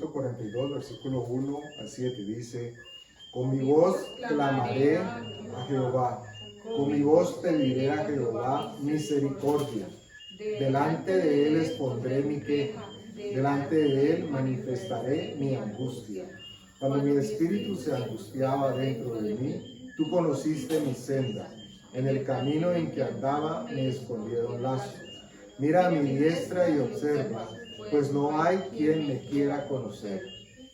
142, versículo 1 al 7, dice: con mi voz clamaré a Jehová, con mi voz pediré a Jehová misericordia. Delante de él expondré mi queja, delante de él manifestaré mi angustia. Cuando mi espíritu se angustiaba dentro de mí, tú conociste mi senda. En el camino en que andaba me escondieron lazos. Mira a mi diestra y observa, pues no hay quien me quiera conocer.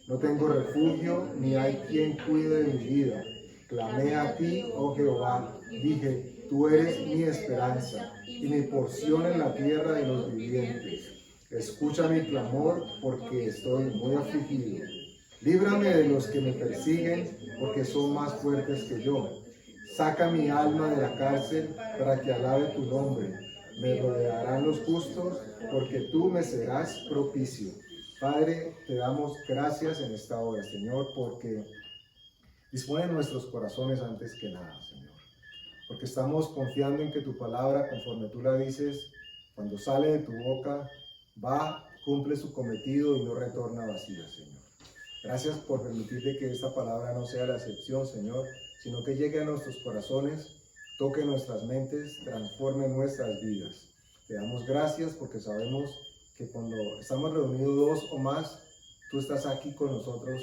No tengo refugio, ni hay quien cuide de mi vida. Clamé a ti, oh Jehová, dije, tú eres mi esperanza y mi porción en la tierra de los vivientes. Escucha mi clamor, porque estoy muy afligido. Líbrame de los que me persiguen, porque son más fuertes que yo. Saca mi alma de la cárcel para que alabe tu nombre. Me rodearán los justos, porque tú me serás propicio. Padre, te damos gracias en esta hora, Señor, porque dispone nuestros corazones antes que nada, Señor. Porque estamos confiando en que tu palabra, conforme tú la dices, cuando sale de tu boca, va, cumple su cometido y no retorna vacía, Señor. Gracias por permitirte que esta palabra no sea la excepción, Señor, sino que llegue a nuestros corazones, toque nuestras mentes, transforme nuestras vidas. Te damos gracias porque sabemos que cuando estamos reunidos dos o más, tú estás aquí con nosotros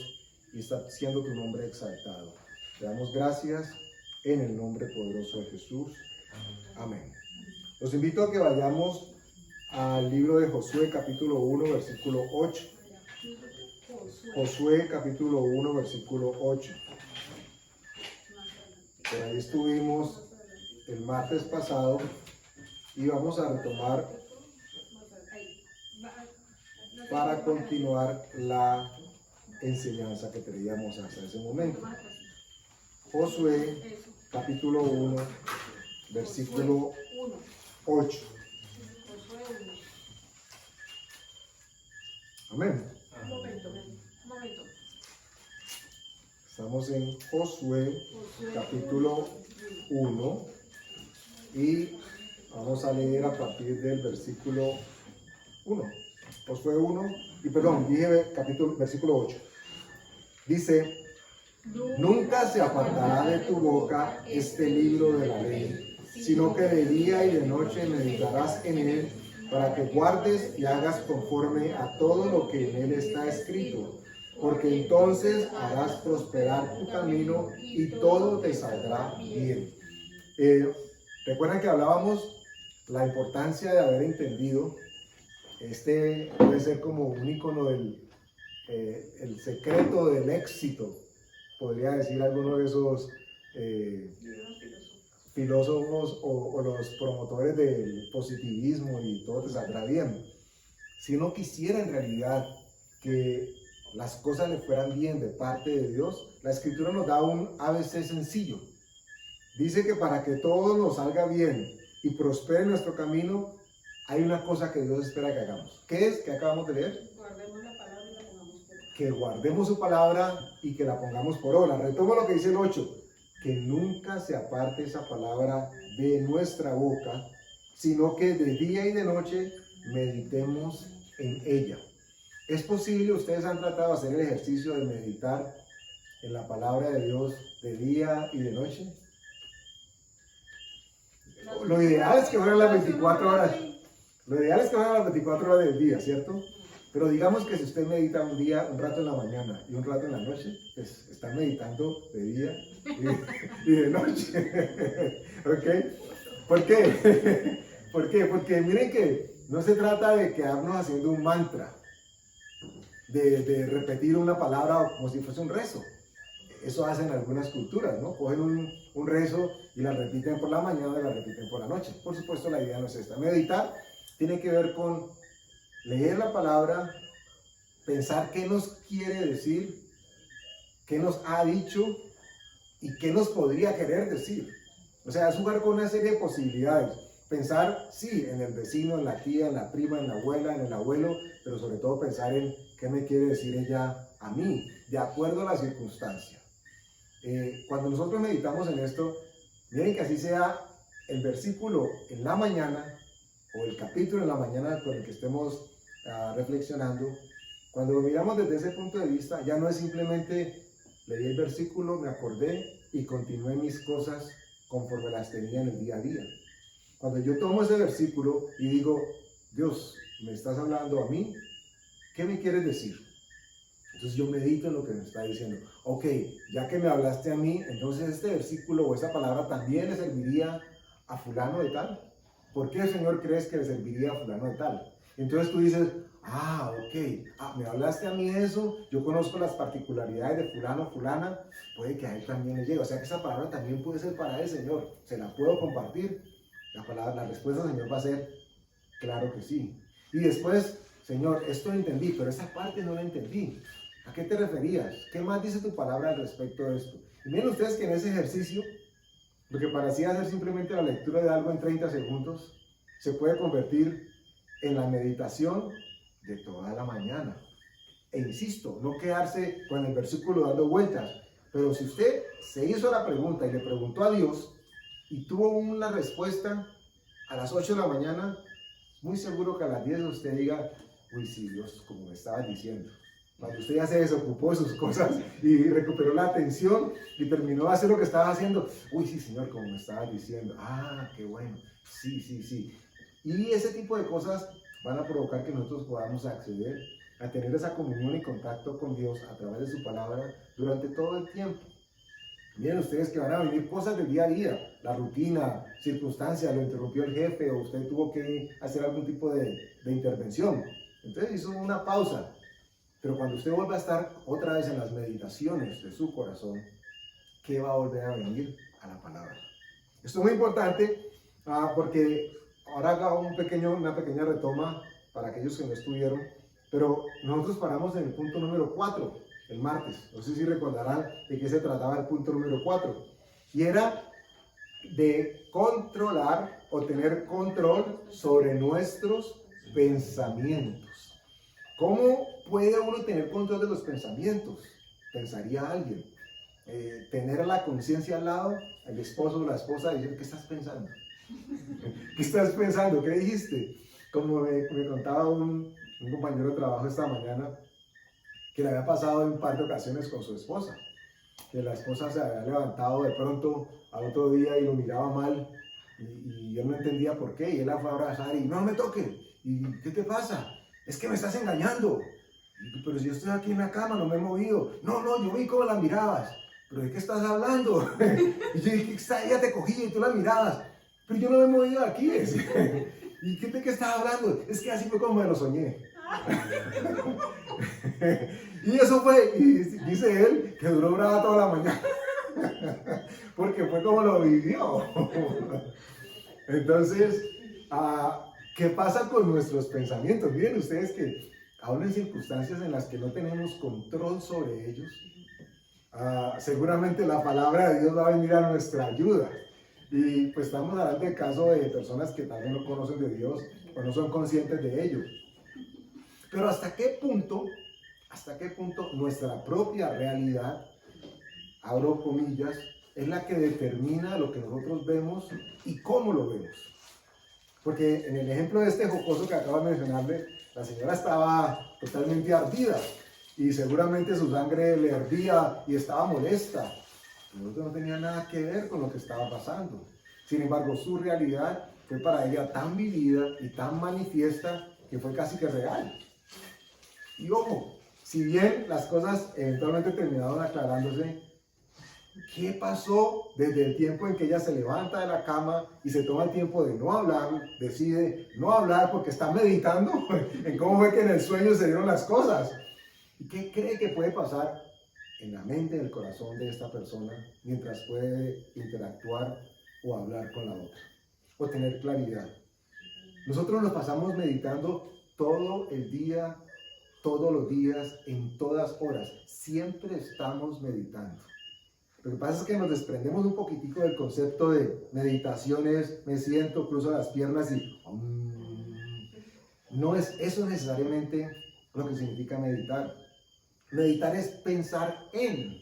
y está siendo tu nombre exaltado. Te damos gracias en el nombre poderoso de Jesús. Amén. Los invito a que vayamos al libro de Josué, capítulo 1, versículo 8. Josué, capítulo 1, versículo 8. Por ahí estuvimos el martes pasado y vamos a retomar para continuar la enseñanza que teníamos hasta ese momento. Josué, capítulo 1, versículo 8. Amén. Un momento. Estamos en Josué, capítulo 1, y vamos a leer a partir del versículo 1. Josué 1, y perdón, dije versículo 8. Dice: nunca se apartará de tu boca este libro de la ley, sino que de día y de noche meditarás en él, para que guardes y hagas conforme a todo lo que en él está escrito, porque entonces harás prosperar tu camino y todo te saldrá bien. Recuerdan que hablábamos la importancia de haber entendido, este puede ser como un icono del el secreto del éxito, podría decir alguno de esos filósofos o los promotores del positivismo y todo te saldrá bien. Si uno quisiera en realidad que las cosas le fueran bien de parte de Dios, la Escritura nos da un ABC sencillo. Dice que para que todo nos salga bien y prospere nuestro camino, hay una cosa que Dios espera que hagamos. ¿Qué es? ¿Qué acabamos de leer? Guardemos la palabra y la pongamos por obra. Que guardemos su palabra y que la pongamos por obra. Retomo lo que dice el 8. Que nunca se aparte esa palabra de nuestra boca, sino que de día y de noche meditemos en ella. ¿Es posible? ¿Ustedes han tratado de hacer el ejercicio de meditar en la palabra de Dios de día y de noche? Lo ideal es que fueran las 24 horas. Lo ideal es que fueran las 24 horas del día, ¿cierto? Pero digamos que si usted medita un día, un rato en la mañana y un rato en la noche, pues está meditando de día y de noche. ¿Ok? ¿Por qué? ¿Por qué? Porque miren que no se trata de quedarnos haciendo un mantra, de repetir una palabra como si fuese un rezo. Eso hacen algunas culturas, ¿no? Cogen un rezo y la repiten por la mañana y la repiten por la noche. Por supuesto, la idea no es esta. Meditar tiene que ver con leer la palabra, pensar qué nos quiere decir, qué nos ha dicho y qué nos podría querer decir. O sea, es jugar con una serie de posibilidades. Pensar, sí, en el vecino, en la tía, en la prima, en la abuela, en el abuelo, pero sobre todo pensar en qué me quiere decir ella a mí, de acuerdo a la circunstancia. Cuando nosotros meditamos en esto, miren que así sea el versículo en la mañana o el capítulo en la mañana con el que estemos reflexionando, Cuando lo miramos desde ese punto de vista, ya no es simplemente leí el versículo, me acordé y continué mis cosas conforme las tenía en el día a día. Cuando yo tomo ese versículo y digo, Dios, ¿me estás hablando a mí? ¿Qué me quieres decir? Entonces yo medito en lo que me está diciendo. Ok, ya que me hablaste a mí, entonces este versículo o esta palabra también le serviría a fulano de tal. ¿Por qué, Señor, crees que le serviría a fulano de tal? Entonces tú dices, ok, me hablaste a mí eso, yo conozco las particularidades de fulano, fulana, puede que a él también le llegue. O sea que esa palabra también puede ser para él, Señor. ¿Se la puedo compartir? La respuesta, Señor, va a ser, claro que sí. Y después, Señor, esto lo entendí, pero esa parte no la entendí. ¿A qué te referías? ¿Qué más dice tu palabra al respecto de esto? Y miren ustedes que en ese ejercicio, lo que parecía ser simplemente la lectura de algo en 30 segundos, se puede convertir en la meditación de toda la mañana. E insisto, no quedarse con el versículo dando vueltas, pero si usted se hizo la pregunta y le preguntó a Dios y tuvo una respuesta a las 8 de la mañana, muy seguro que a las 10 usted diga, uy, sí, Dios, como me estabas diciendo. Cuando usted ya se desocupó de sus cosas y recuperó la atención y terminó de hacer lo que estaba haciendo, uy, sí, Señor, como me estabas diciendo, qué bueno, sí, sí, sí. Y ese tipo de cosas van a provocar que nosotros podamos acceder a tener esa comunión y contacto con Dios a través de su palabra durante todo el tiempo. Miren ustedes que van a venir cosas del día a día, la rutina, circunstancias, lo interrumpió el jefe o usted tuvo que hacer algún tipo de intervención. Entonces hizo una pausa. Pero cuando usted vuelva a estar otra vez en las meditaciones de su corazón, ¿qué va a volver a venir? A la palabra. Esto es muy importante porque ahora hago una pequeña retoma para aquellos que no estuvieron, pero nosotros paramos en el punto número 4, el martes. No sé si recordarán de qué se trataba el punto número 4. Y era de controlar o tener control sobre nuestros pensamientos. ¿Cómo puede uno tener control de los pensamientos? Pensaría alguien. Tener la conciencia al lado, el esposo o la esposa, y decir, ¿qué estás pensando? ¿Qué estás pensando? ¿Qué dijiste? Como me contaba un compañero de trabajo esta mañana, que le había pasado en un par de ocasiones con su esposa. Que la esposa se había levantado de pronto al otro día y lo miraba mal, y él no entendía por qué, y él la fue a abrazar y no me toque. ¿Y qué te pasa? Es que me estás engañando. Pero si yo estoy aquí en la cama, no me he movido. No, yo vi cómo la mirabas. ¿Pero de qué estás hablando? Y yo dije, ella te cogía y tú la mirabas. Pero yo no me he movido de aquí. ¿Y de qué estás hablando? Es que así fue como me lo soñé. Y eso fue, y dice él, que duró brava toda la mañana. Porque fue como lo vivió. Entonces, ¿qué pasa con nuestros pensamientos? Miren ustedes que aún en circunstancias en las que no tenemos control sobre ellos, seguramente la palabra de Dios va a venir a nuestra ayuda. Y pues estamos hablando de caso de personas que tal vez no conocen de Dios o no son conscientes de ello. Pero ¿hasta qué punto nuestra propia realidad, abro comillas, es la que determina lo que nosotros vemos y cómo lo vemos? Porque en el ejemplo de este jocoso que acabo de mencionarle, la señora estaba totalmente ardida y seguramente su sangre le hervía y estaba molesta. Pero no tenía nada que ver con lo que estaba pasando. Sin embargo, su realidad fue para ella tan vivida y tan manifiesta que fue casi que real. Y ojo, si bien las cosas eventualmente terminaron aclarándose, ¿qué pasó desde el tiempo en que ella se levanta de la cama y se toma el tiempo de no hablar, decide no hablar porque está meditando en cómo fue que en el sueño se dieron las cosas? ¿Y qué cree que puede pasar en la mente y el corazón de esta persona mientras puede interactuar o hablar con la otra o tener claridad? Nosotros nos pasamos meditando todo el día, todos los días, en todas horas. Siempre estamos meditando. Lo que pasa es que nos desprendemos un poquitico del concepto de meditaciones, me siento, cruzo las piernas y... No es eso necesariamente lo que significa meditar. Meditar es pensar en.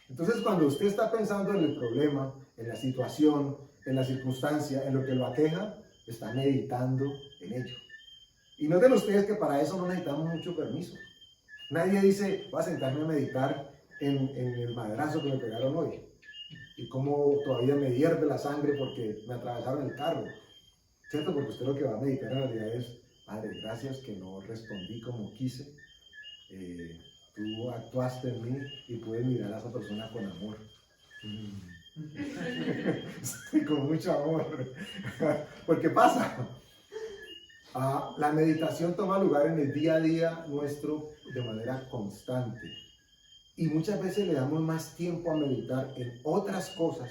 Entonces, cuando usted está pensando en el problema, en la situación, en la circunstancia, en lo que lo aqueja, está meditando en ello. Y noten ustedes que para eso no necesitamos mucho permiso. Nadie dice, voy a sentarme a meditar en el madrazo que me pegaron hoy. Y cómo todavía me hierve la sangre porque me atravesaron el carro. ¿Cierto? Porque usted lo que va a meditar en realidad es, Padre, gracias que no respondí como quise. Tú actuaste en mí y pude mirar a esa persona con amor. Sí, con mucho amor. Porque pasa. La meditación toma lugar en el día a día nuestro de manera constante. Y muchas veces le damos más tiempo a meditar en otras cosas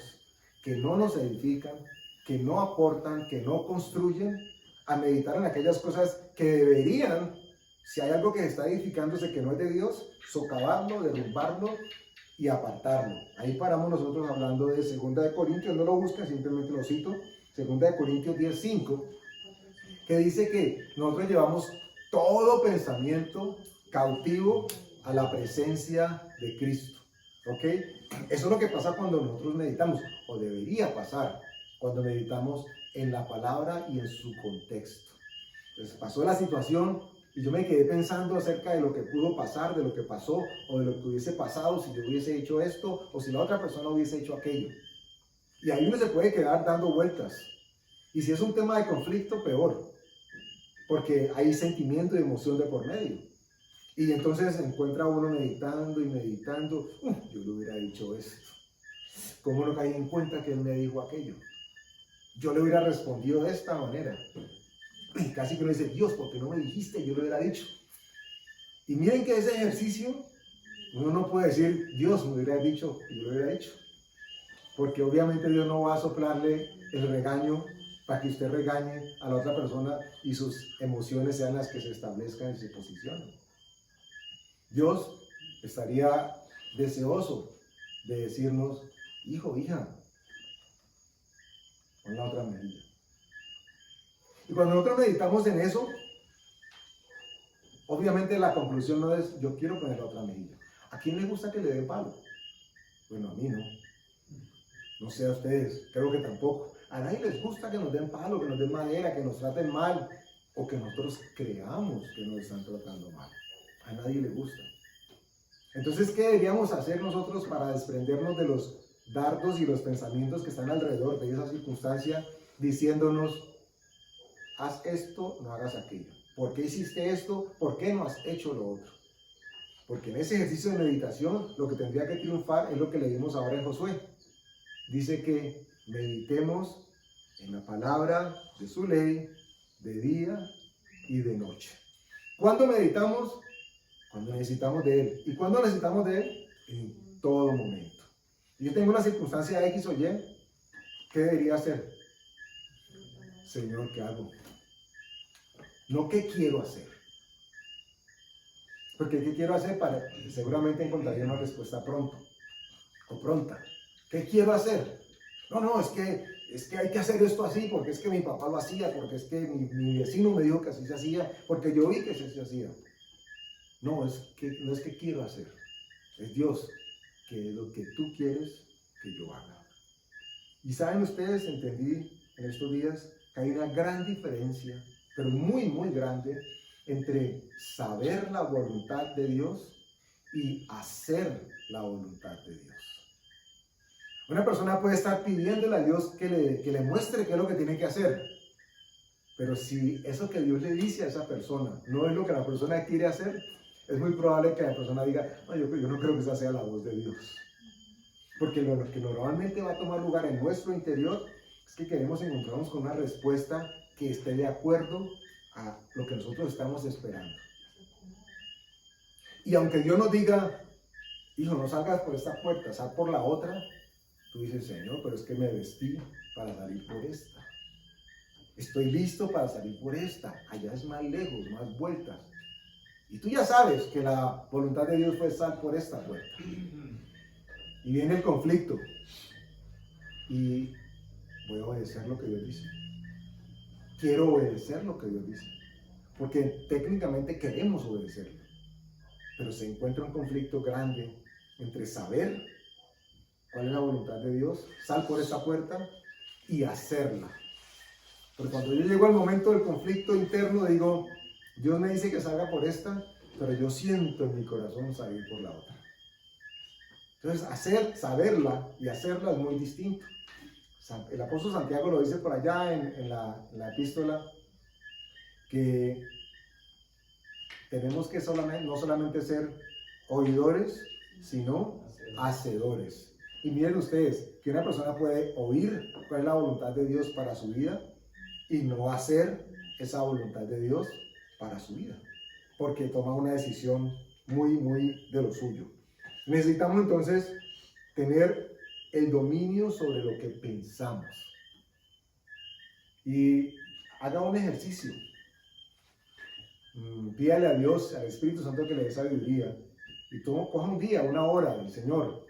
que no nos edifican, que no aportan, que no construyen, a meditar en aquellas cosas que deberían, si hay algo que se está edificándose que no es de Dios, socavarlo, derrumbarlo y apartarlo. Ahí paramos nosotros hablando de 2 de Corintios, no lo buscan, simplemente lo cito, 2 de Corintios 10:5, que dice que nosotros llevamos todo pensamiento cautivo a la presencia de Cristo. ¿Ok? Eso es lo que pasa cuando nosotros meditamos, o debería pasar cuando meditamos en la palabra y en su contexto. Entonces pasó la situación y yo me quedé pensando acerca de lo que pudo pasar, de lo que pasó, o de lo que hubiese pasado si yo hubiese hecho esto, o si la otra persona hubiese hecho aquello. Y ahí uno se puede quedar dando vueltas. Y si es un tema de conflicto, peor, porque hay sentimiento y emoción de por medio. Y entonces se encuentra uno meditando y meditando, yo le hubiera dicho esto. ¿Cómo no caí en cuenta que él me dijo aquello? Yo le hubiera respondido de esta manera. Y casi que uno dice, Dios, ¿por qué no me dijiste? Yo le hubiera dicho. Y miren que ese ejercicio, uno no puede decir, Dios me hubiera dicho, y yo le hubiera dicho. Porque obviamente Dios no va a soplarle el regaño para que usted regañe a la otra persona y sus emociones sean las que se establezcan y se posicionen. Dios estaría deseoso de decirnos, hijo, hija, pon la otra mejilla. Y cuando nosotros meditamos en eso, obviamente la conclusión no es, yo quiero poner la otra mejilla. ¿A quién le gusta que le den palo? Bueno, a mí no. No sé a ustedes, creo que tampoco. A nadie les gusta que nos den palo, que nos den madera, que nos traten mal, o que nosotros creamos que nos están tratando mal. A nadie le gusta. Entonces, ¿qué deberíamos hacer nosotros para desprendernos de los dardos y los pensamientos que están alrededor de esa circunstancia, diciéndonos, haz esto, no hagas aquello? ¿Por qué hiciste esto? ¿Por qué no has hecho lo otro? Porque en ese ejercicio de meditación, lo que tendría que triunfar es lo que leímos ahora en Josué. Dice que meditemos en la palabra de su ley de día y de noche. ¿Cuándo meditamos? Cuando necesitamos de Él. ¿Y cuándo necesitamos de Él? En todo momento. Y yo tengo una circunstancia X o Y, ¿qué debería hacer? Señor, ¿qué hago? No, ¿qué quiero hacer? Porque ¿qué quiero hacer? Seguramente encontraría una respuesta pronto o pronta. ¿Qué quiero hacer? No, es que hay que hacer esto así, porque es que mi papá lo hacía, porque es que mi vecino me dijo que así se hacía, porque yo vi que así se hacía. No es que quiero hacer, es Dios, que es lo que tú quieres que yo haga. Y saben ustedes, entendí en estos días que hay una gran diferencia, pero muy, muy grande, entre saber la voluntad de Dios y hacer la voluntad de Dios. Una persona puede estar pidiéndole a Dios que le muestre qué es lo que tiene que hacer, pero si eso que Dios le dice a esa persona no es lo que la persona quiere hacer, es muy probable que la persona diga, no, yo no creo que esa sea la voz de Dios. Porque lo que normalmente va a tomar lugar en nuestro interior es que queremos encontrarnos con una respuesta que esté de acuerdo a lo que nosotros estamos esperando. Y aunque Dios nos diga, hijo, no salgas por esta puerta, sal por la otra, tú dices, Señor, pero es que me vestí para salir por esta. Estoy listo para salir por esta. Allá es más lejos, más vueltas. Y tú ya sabes que la voluntad de Dios fue sal por esta puerta. Y viene el conflicto. Y voy a obedecer lo que Dios dice. Quiero obedecer lo que Dios dice. Porque técnicamente queremos obedecerlo. Pero se encuentra un conflicto grande entre saber cuál es la voluntad de Dios, sal por esta puerta, y hacerla. Pero cuando yo llego al momento del conflicto interno, digo, Dios me dice que salga por esta, pero yo siento en mi corazón salir por la otra. Entonces, saberla y hacerla es muy distinto. El apóstol Santiago lo dice por allá en la epístola, que tenemos que no solamente ser oidores, sino hacedores. Y miren ustedes, que una persona puede oír cuál es la voluntad de Dios para su vida y no hacer esa voluntad de Dios para su vida, porque toma una decisión muy de lo suyo. Necesitamos entonces tener el dominio sobre lo que pensamos. Y haga un ejercicio. Pídale a Dios, al Espíritu Santo, que le dé sabiduría. Y coja un día, una hora, del Señor,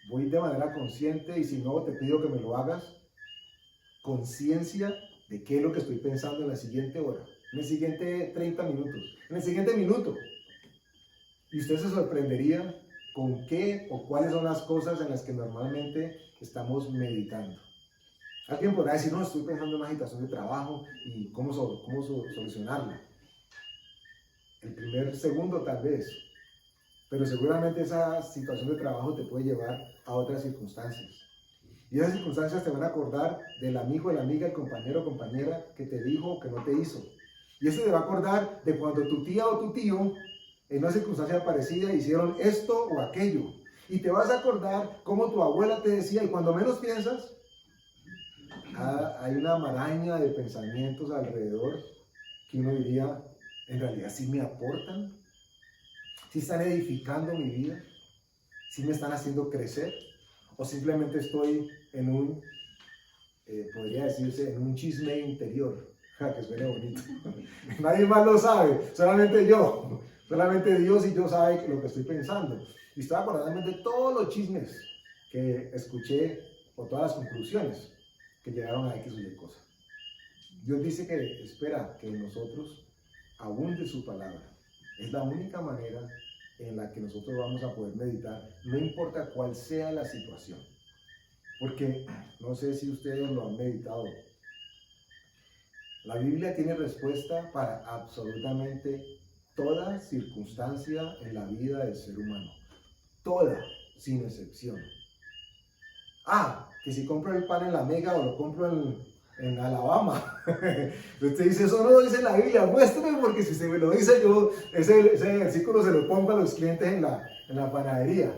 voy de manera consciente, y si no, te pido que me lo hagas, conciencia de qué es lo que estoy pensando en la siguiente hora, en el siguiente 30 minutos, en el siguiente minuto. Y usted se sorprendería con qué o cuáles son las cosas en las que normalmente estamos meditando. Alguien podrá decir, no, estoy pensando en una agitación de trabajo y cómo solucionarla. El primer segundo tal vez, pero seguramente esa situación de trabajo te puede llevar a otras circunstancias. Y esas circunstancias te van a acordar del amigo, la amiga, el compañero o compañera que te dijo o que no te hizo. Y eso te va a acordar de cuando tu tía o tu tío, en una circunstancia parecida, hicieron esto o aquello. Y te vas a acordar cómo tu abuela te decía, y cuando menos piensas, hay una maraña de pensamientos alrededor que uno diría, en realidad sí me aportan, sí están edificando mi vida, sí me están haciendo crecer, o simplemente estoy en un, podría decirse, en un chisme interior, que suene bonito. Nadie más lo sabe, solamente yo, solamente Dios y yo sabe lo que estoy pensando. Y estoy acordándome de todos los chismes que escuché, o todas las conclusiones que llegaron a X o Y cosa. Dios dice que espera que nosotros abunde su palabra. Es la única manera en la que nosotros vamos a poder meditar, no importa cuál sea la situación. Porque no sé si ustedes lo han meditado. La Biblia tiene respuesta para absolutamente toda circunstancia en la vida del ser humano. Toda, sin excepción. Que si compro el pan en la Mega o lo compro en Alabama. Usted dice, eso no lo dice la Biblia, muéstrame, porque si se me lo dice yo, ese versículo se lo pongo a los clientes en la panadería.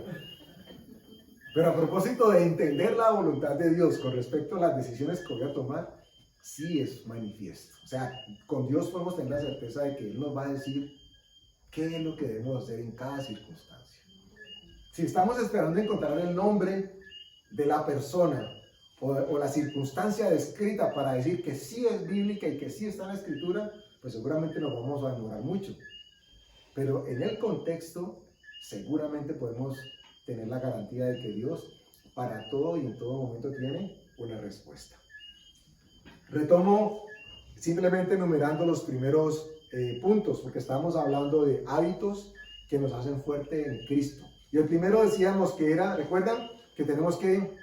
Pero a propósito de entender la voluntad de Dios con respecto a las decisiones que voy a tomar, sí es manifiesto. O sea, con Dios podemos tener la certeza de que Él nos va a decir qué es lo que debemos hacer en cada circunstancia. Si estamos esperando encontrar el nombre de la persona o la circunstancia descrita para decir que sí es bíblica y que sí está en la Escritura, pues seguramente nos vamos a demorar mucho. Pero en el contexto, seguramente podemos tener la garantía de que Dios para todo y en todo momento tiene una respuesta. Retomo simplemente enumerando los primeros puntos, porque estamos hablando de hábitos que nos hacen fuerte en Cristo. Y el primero decíamos que era, ¿recuerdan? Que tenemos que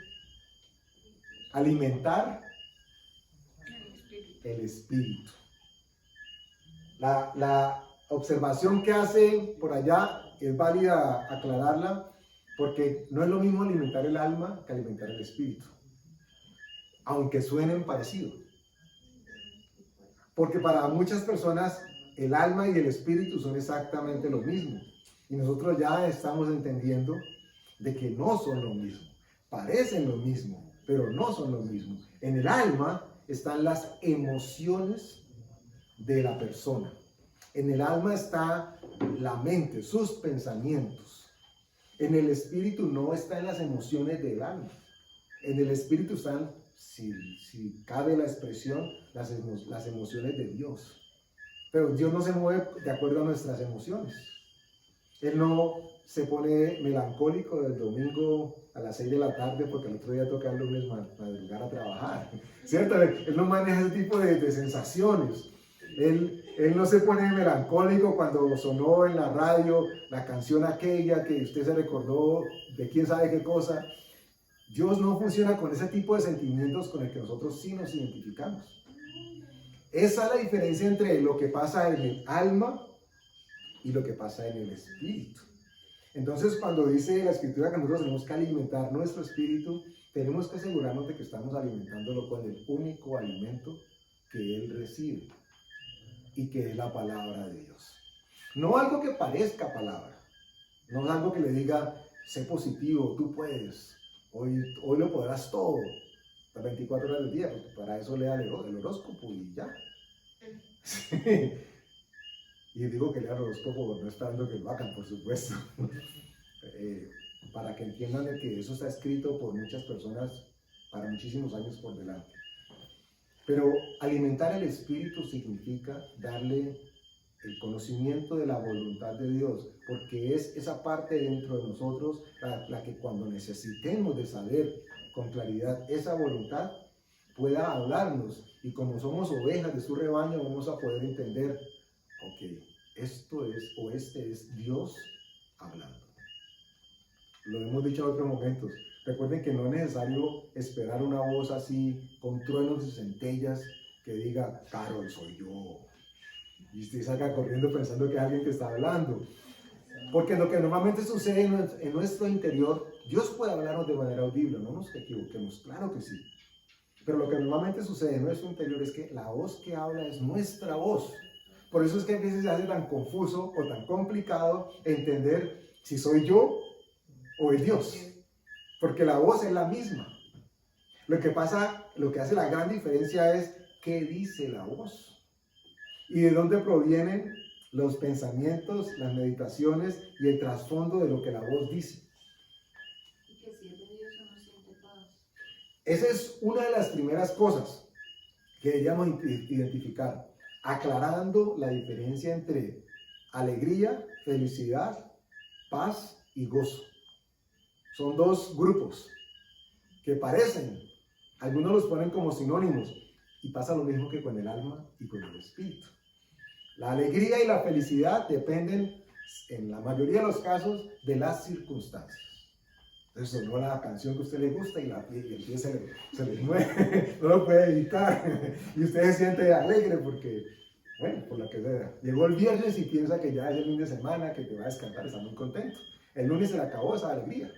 alimentar el espíritu. La observación que hace por allá es válida aclararla, porque no es lo mismo alimentar el alma que alimentar el espíritu, aunque suenen parecido. Porque para muchas personas el alma y el espíritu son exactamente lo mismo. Y nosotros ya estamos entendiendo de que no son lo mismo. Parecen lo mismo, pero no son lo mismo. En el alma están las emociones de la persona. En el alma está la mente, sus pensamientos. En el espíritu no están las emociones del alma. En el espíritu están, si cabe la expresión, las emociones de Dios. Pero Dios no se mueve de acuerdo a nuestras emociones. Él no se pone melancólico del domingo a las 6 de la tarde porque el otro día toca el lunes madrugar a trabajar, ¿cierto? Él no maneja ese tipo de sensaciones. Él no se pone melancólico cuando sonó en la radio la canción aquella que usted se recordó de quién sabe qué cosa. Dios no funciona con ese tipo de sentimientos con el que nosotros sí nos identificamos. Esa es la diferencia entre lo que pasa en el alma y lo que pasa en el espíritu. Entonces, cuando dice la Escritura que nosotros tenemos que alimentar nuestro espíritu, tenemos que asegurarnos de que estamos alimentándolo con el único alimento que Él recibe y que es la palabra de Dios. No algo que parezca palabra, no es algo que le diga, sé positivo, tú puedes, hoy lo podrás todo, las 24 horas del día, porque para eso lea el horóscopo y ya. Sí. Y digo que lea el horóscopo no esperando que lo hagan, por supuesto. Para que entiendan de que eso está escrito por muchas personas para muchísimos años por delante. Pero alimentar el espíritu significa darle el conocimiento de la voluntad de Dios, porque es esa parte dentro de nosotros la que cuando necesitemos de saber con claridad esa voluntad, pueda hablarnos, y como somos ovejas de su rebaño, vamos a poder entender, ok, esto es o este es Dios hablando. Lo hemos dicho en otros momentos. Recuerden que no es necesario esperar una voz así con truenos y centellas que diga, Carol, soy yo. Y usted salga corriendo pensando que es alguien que está hablando. Porque lo que normalmente sucede en nuestro interior, Dios puede hablarnos de manera audible, no nos equivoquemos, claro que sí. Pero lo que normalmente sucede en nuestro interior es que la voz que habla es nuestra voz. Por eso es que a veces se hace tan confuso o tan complicado entender si soy yo o es Dios. Porque la voz es la misma. Lo que pasa, lo que hace la gran diferencia es qué dice la voz. Y de dónde provienen los pensamientos, las meditaciones y el trasfondo de lo que la voz dice. Y que si es de Dios uno siente paz. Esa es una de las primeras cosas que deberíamos identificar, aclarando la diferencia entre alegría, felicidad, paz y gozo. Son dos grupos que parecen, algunos los ponen como sinónimos, y pasa lo mismo que con el alma y con el espíritu. La alegría y la felicidad dependen, en la mayoría de los casos, de las circunstancias. Entonces sonó la canción que a usted le gusta y el pie se le mueve, no lo puede evitar. Y usted se siente alegre porque, bueno, por la que sea. Llegó el viernes y piensa que ya es el fin de semana, que te va a descansar, está muy contento. El lunes se le acabó esa alegría,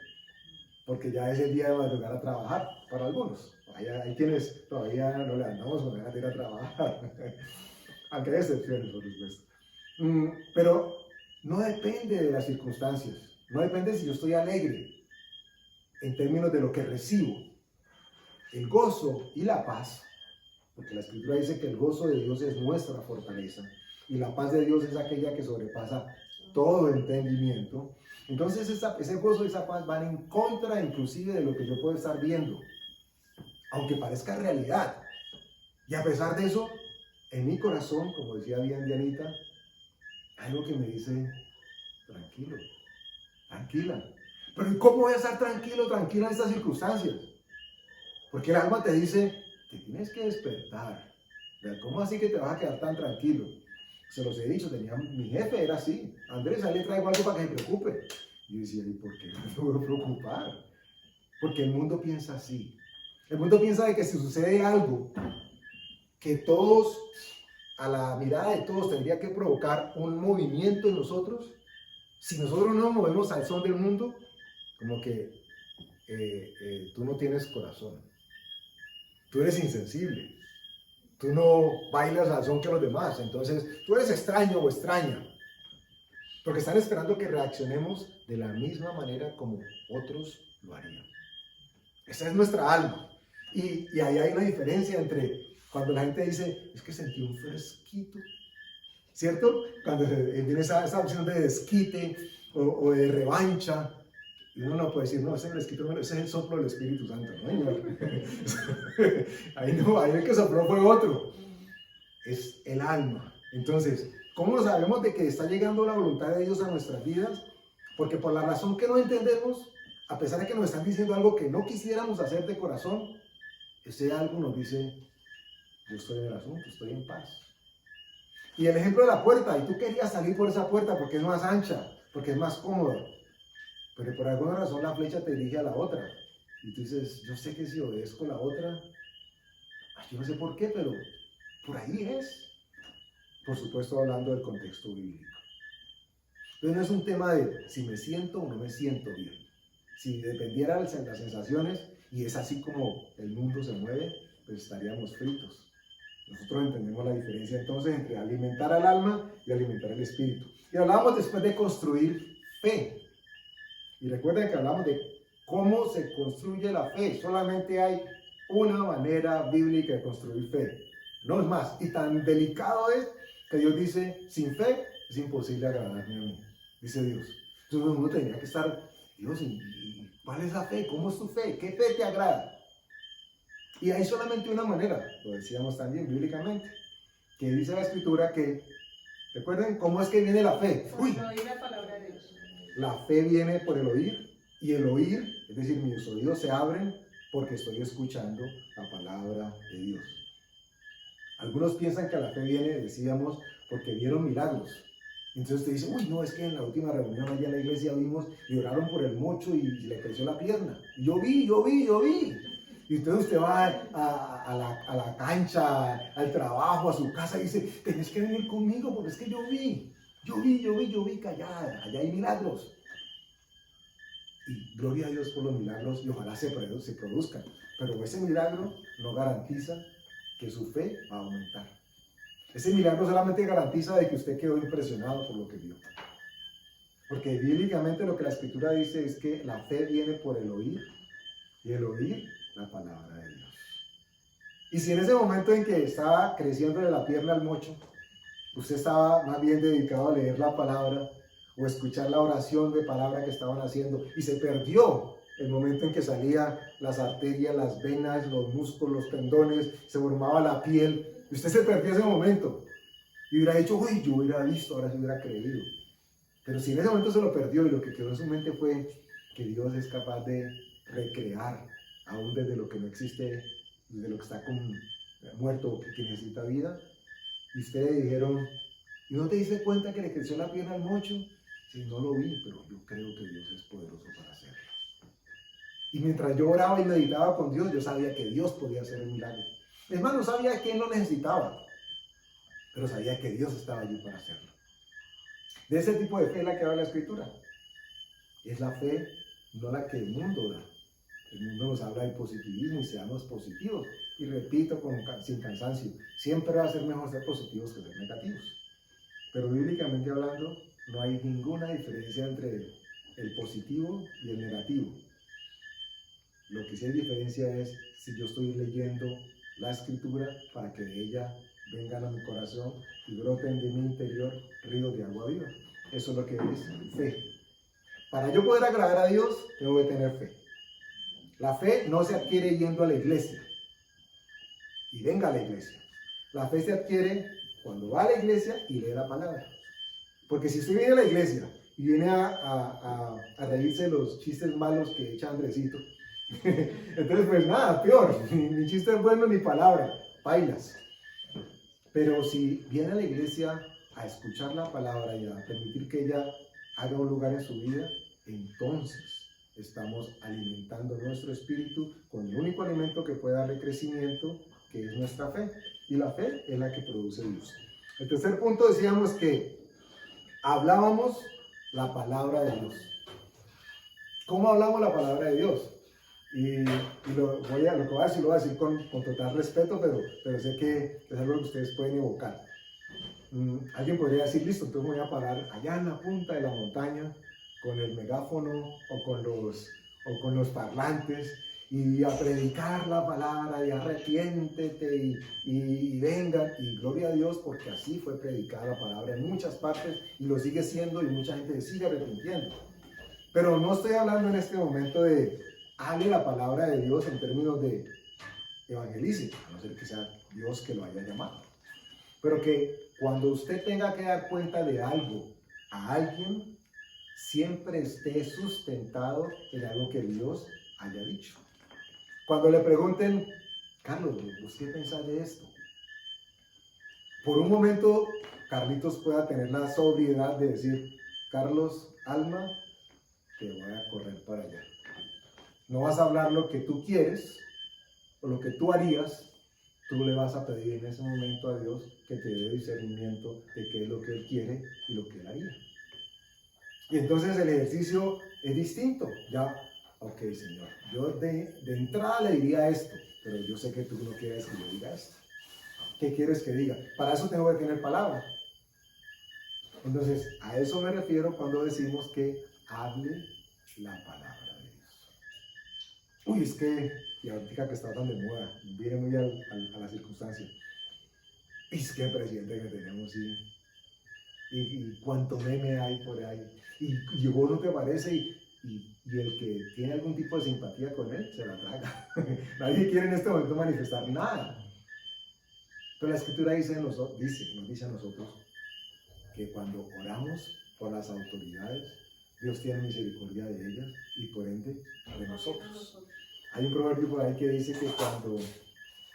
porque ya es el día de madrugar a trabajar para algunos. Hay quienes todavía no le andamos con ganas de ir a trabajar. Aunque hay excepciones, por supuesto. Pero no depende de las circunstancias, no depende si yo estoy alegre en términos de lo que recibo. El gozo y la paz, porque la Escritura dice que el gozo de Dios es nuestra fortaleza y la paz de Dios es aquella que sobrepasa todo entendimiento. Entonces ese gozo y esa paz van en contra inclusive de lo que yo puedo estar viendo, aunque parezca realidad. Y a pesar de eso, en mi corazón, como decía bien Dianita, hay algo que me dice, tranquilo, tranquila. Pero ¿y cómo voy a estar tranquilo, tranquila en estas circunstancias? Porque el alma te dice, te tienes que despertar. ¿Cómo así que te vas a quedar tan tranquilo? Se los he dicho, mi jefe era así. Andrés, ahí le traigo algo para que se preocupe. Y yo decía, ¿y por qué no me voy a preocupar? Porque el mundo piensa así. El mundo piensa de que si sucede algo, que todos, a la mirada de todos, tendría que provocar un movimiento en nosotros. Si nosotros no nos movemos al son del mundo, como que tú no tienes corazón. Tú eres insensible. Tú no bailas al son que los demás. Entonces, tú eres extraño o extraña. Porque están esperando que reaccionemos de la misma manera como otros lo harían. Esa es nuestra alma. Y ahí hay una diferencia entre cuando la gente dice, es que sentí un fresquito, ¿cierto? Cuando viene esa opción de desquite o de revancha, y uno no puede decir, no, ese fresquito, ese es el soplo del Espíritu Santo, ¿no, señor? Ahí no, ahí el que sopló fue otro. Es el alma. Entonces, ¿cómo lo sabemos de que está llegando la voluntad de Dios a nuestras vidas? Porque por la razón que no entendemos, a pesar de que nos están diciendo algo que no quisiéramos hacer de corazón, ese algo nos dice, yo estoy en el asunto, estoy en paz. Y el ejemplo de la puerta, y tú querías salir por esa puerta porque es más ancha, porque es más cómoda, pero por alguna razón la flecha te dirige a la otra. Y tú dices, yo sé que si obedezco la otra, yo no sé por qué, pero por ahí es. Por supuesto hablando del contexto bíblico. Entonces no es un tema de si me siento o no me siento bien. Si dependiera de las sensaciones, y es así como el mundo se mueve, pues estaríamos fritos. Nosotros entendemos la diferencia entonces entre alimentar al alma y alimentar el espíritu. Y hablamos después de construir fe. Y recuerden que hablamos de cómo se construye la fe. Solamente hay una manera bíblica de construir fe. No es más. Y tan delicado es que Dios dice, sin fe es imposible agradarme a mí. Dice Dios. Entonces uno tendría que estar, Dios, ¿y cuál es la fe? ¿Cómo es tu fe? ¿Qué fe te agrada? Y hay solamente una manera, lo decíamos también bíblicamente, que dice la Escritura que, recuerden cómo es que viene la fe. Por no oír la palabra de Dios. La fe viene por el oír, y el oír, es decir, mis oídos se abren porque estoy escuchando la palabra de Dios. Algunos piensan que la fe viene, decíamos, porque vieron milagros. Entonces te dicen, uy, no, es que en la última reunión allá en la iglesia vimos y oraron por el mocho y le creció la pierna. Y yo vi. Y entonces usted va a la cancha, al trabajo, a su casa y dice, tenés que venir conmigo porque es que yo vi que allá hay milagros. Y gloria a Dios por los milagros y ojalá se produzcan. Pero ese milagro no garantiza que su fe va a aumentar. Ese milagro solamente garantiza de que usted quedó impresionado por lo que vio. Porque bíblicamente lo que la Escritura dice es que la fe viene por el oír y el oír la palabra de Dios. Y si en ese momento en que estaba creciéndole la pierna al mocho, usted estaba más bien dedicado a leer la palabra o escuchar la oración de palabra que estaban haciendo y se perdió el momento en que salían las arterias, las venas, los músculos, los tendones, se formaba la piel, y usted se perdió ese momento y hubiera dicho, uy, yo hubiera visto, ahora se hubiera creído. Pero si en ese momento se lo perdió y lo que quedó en su mente fue que Dios es capaz de recrear, aún desde lo que no existe, desde lo que está muerto o que necesita vida, y ustedes le dijeron, ¿y no te diste cuenta que le creció la pierna al mocho? Sí, no lo vi, pero yo creo que Dios es poderoso para hacerlo. Y mientras yo oraba y meditaba con Dios, yo sabía que Dios podía hacer el milagro. Es más, no sabía quién lo necesitaba, pero sabía que Dios estaba allí para hacerlo. De ese tipo de fe es la que habla la Escritura. Es la fe, no la que el mundo da. El mundo nos habla de positivismo y seamos positivos. Y repito sin cansancio, siempre va a ser mejor ser positivos que ser negativos. Pero bíblicamente hablando, no hay ninguna diferencia entre el positivo y el negativo. Lo que sí hay diferencia es si yo estoy leyendo la Escritura para que de ella vengan a mi corazón y broten de mi interior ríos de agua viva. Eso es lo que es fe. Para yo poder agradar a Dios, tengo que tener fe. La fe no se adquiere yendo a la iglesia. Y venga a la iglesia. La fe se adquiere cuando va a la iglesia y lee la palabra. Porque si usted viene a la iglesia y viene a reírse de los chistes malos que echa Andresito, entonces pues nada, peor, ni chiste bueno ni palabra, bailas. Pero si viene a la iglesia a escuchar la palabra y a permitir que ella haga un lugar en su vida, entonces estamos alimentando nuestro espíritu con el único alimento que puede darle crecimiento, que es nuestra fe. Y la fe es la que produce Dios. El tercer punto decíamos que hablábamos la palabra de Dios. ¿Cómo hablamos la palabra de Dios? Y lo que voy a decir lo voy a decir con total respeto, pero sé que es algo que ustedes pueden evocar. Alguien podría decir, listo, entonces voy a parar allá en la punta de la montaña con el megáfono o con los parlantes y a predicar la palabra y arrepiéntete y vengan, y gloria a Dios porque así fue predicada la palabra en muchas partes y lo sigue siendo y mucha gente se sigue arrepintiendo. Pero no estoy hablando en este momento de hable la palabra de Dios en términos de evangelice, a no ser que sea Dios que lo haya llamado. Pero que cuando usted tenga que dar cuenta de algo a alguien, siempre esté sustentado en algo que Dios haya dicho. Cuando le pregunten, Carlos, ¿vos qué pensás de esto? Por un momento, Carlitos pueda tener la sobriedad de decir, Carlos, alma, te voy a correr para allá. No vas a hablar lo que tú quieres o lo que tú harías, tú le vas a pedir en ese momento a Dios que te dé discernimiento de qué es lo que Él quiere y lo que Él haría. Y entonces el ejercicio es distinto. Ya, ok, Señor, yo de entrada le diría esto, pero yo sé que tú no quieres que yo diga esto. ¿Qué quieres que diga? Para eso tengo que tener palabra. Entonces, a eso me refiero cuando decimos que hable la palabra de Dios. Uy, es que, y ahorita que está tan de moda, viene muy a la circunstancia. Es que el presidente que tenemos, y cuánto meme hay por ahí. Y vos no te parece, y el que tiene algún tipo de simpatía con él, se la traga. Nadie quiere en este momento manifestar nada. Pero la Escritura nos dice a nosotros que cuando oramos por las autoridades, Dios tiene misericordia de ellas y por ende de nosotros. Hay un proverbio por ahí que dice que cuando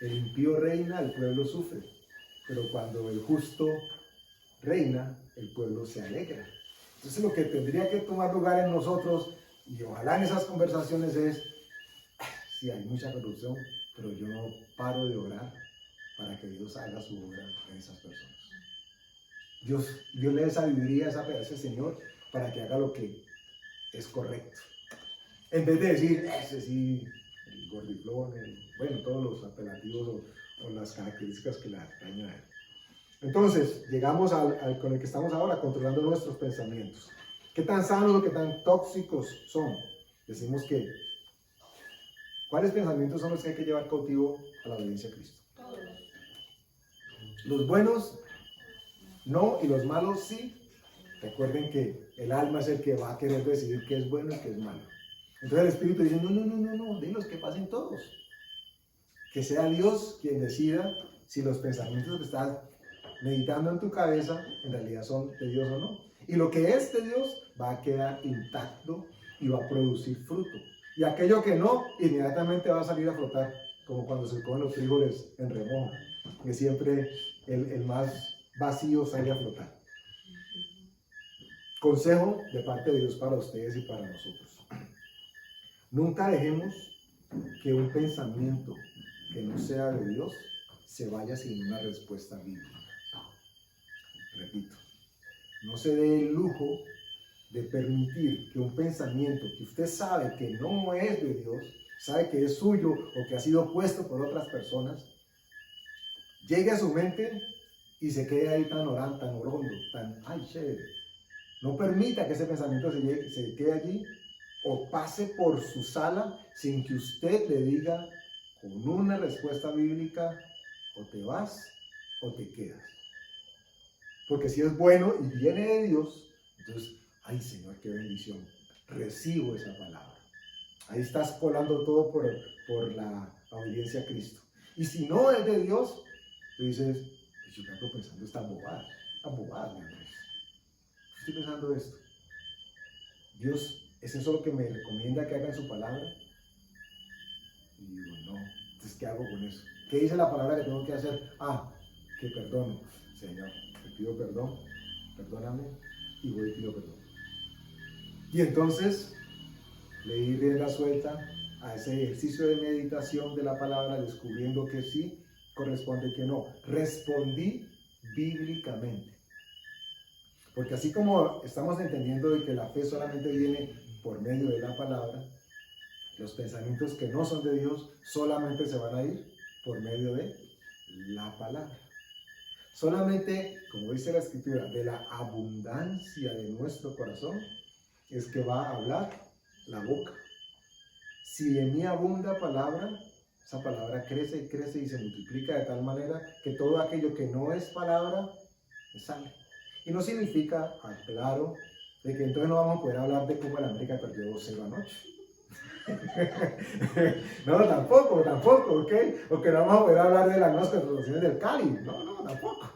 el impío reina, el pueblo sufre, pero cuando el justo reina, el pueblo se alegra. Entonces lo que tendría que tomar lugar en nosotros, y ojalá en esas conversaciones, es, sí, hay mucha corrupción, pero yo no paro de orar para que Dios haga su obra en esas personas. Dios le dé sabiduría a ese Señor para que haga lo que es correcto. En vez de decir, ese sí, el gordiflón, bueno, todos los apelativos o las características que le atañen a él. Entonces, llegamos con el que estamos ahora, controlando nuestros pensamientos. ¿Qué tan sanos o qué tan tóxicos son? Decimos que, ¿cuáles pensamientos son los que hay que llevar cautivo a la obediencia a Cristo? Todos. Los buenos, no, y los malos, sí. Recuerden que el alma es el que va a querer decidir qué es bueno y qué es malo. Entonces el Espíritu dice, no, dilos que pasen todos. Que sea Dios quien decida si los pensamientos que estás meditando en tu cabeza en realidad son de Dios o no. Y lo que es de Dios va a quedar intacto y va a producir fruto. Y aquello que no, inmediatamente va a salir a flotar, como cuando se comen los frijoles en remojo, que siempre el más vacío sale a flotar. Consejo de parte de Dios para ustedes y para nosotros. Nunca dejemos que un pensamiento que no sea de Dios se vaya sin una respuesta bíblica. Repito, no se dé el lujo de permitir que un pensamiento que usted sabe que no es de Dios, sabe que es suyo o que ha sido puesto por otras personas, llegue a su mente y se quede ahí tan orando, tan orondo, tan, ay, chévere. No permita que ese pensamiento se quede allí o pase por su sala sin que usted le diga con una respuesta bíblica, o te vas o te quedas. Porque si es bueno y viene de Dios, entonces, ay Señor, qué bendición, recibo esa palabra. Ahí estás colando todo por la obediencia a Cristo. Y si no es de Dios, tú dices, yo me ando pensando esta bobada, mi Andrés. Estoy pensando esto. Dios, ¿es eso lo que me recomienda que haga en su palabra? Y digo, no. Entonces, ¿qué hago con eso? ¿Qué dice la palabra que tengo que hacer? Que perdono. Señor, te pido perdón, perdóname, y voy y pido perdón. Y entonces, le di rienda suelta a ese ejercicio de meditación de la palabra, descubriendo que sí corresponde que no. Respondí bíblicamente. Porque así como estamos entendiendo de que la fe solamente viene por medio de la palabra, los pensamientos que no son de Dios solamente se van a ir por medio de la palabra. Solamente, como dice la Escritura, de la abundancia de nuestro corazón es que va a hablar la boca. Si de mí abunda palabra, esa palabra crece y crece y se multiplica de tal manera que todo aquello que no es palabra sale. Y no significa, claro, de que entonces no vamos a poder hablar de cómo el América perdió 2-0 anoche. No, tampoco, ¿ok? O que no vamos a poder hablar de las nuevas contrataciones del Cali. No, tampoco.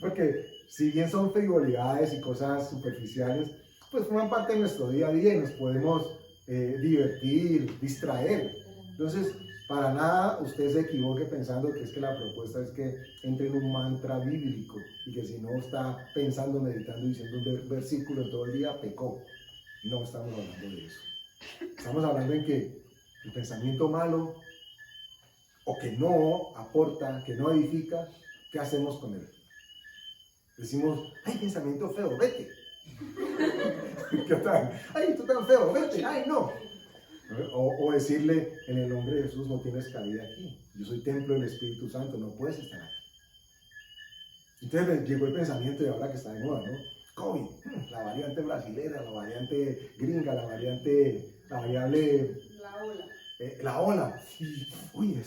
Porque si bien son frivolidades y cosas superficiales, pues forman parte de nuestro día a día y nos podemos divertir, distraer. Entonces, para nada usted se equivoque pensando que es que la propuesta es que entre en un mantra bíblico y que si no está pensando, meditando, diciendo un versículo todo el día, pecó. No estamos hablando de eso. Estamos hablando en que el pensamiento malo o que no aporta, que no edifica, ¿qué hacemos con él? Decimos, ay, pensamiento feo, vete. ¿Qué tal? Ay, tú tan feo, vete, ay, no. O decirle, en el nombre de Jesús no tienes cabida aquí. Yo soy templo del Espíritu Santo, no puedes estar aquí. Entonces llegó el pensamiento de ahora que está de moda, ¿no? COVID, la variante brasilera, la variante gringa, la variable, La ola. la ola. Y, uy,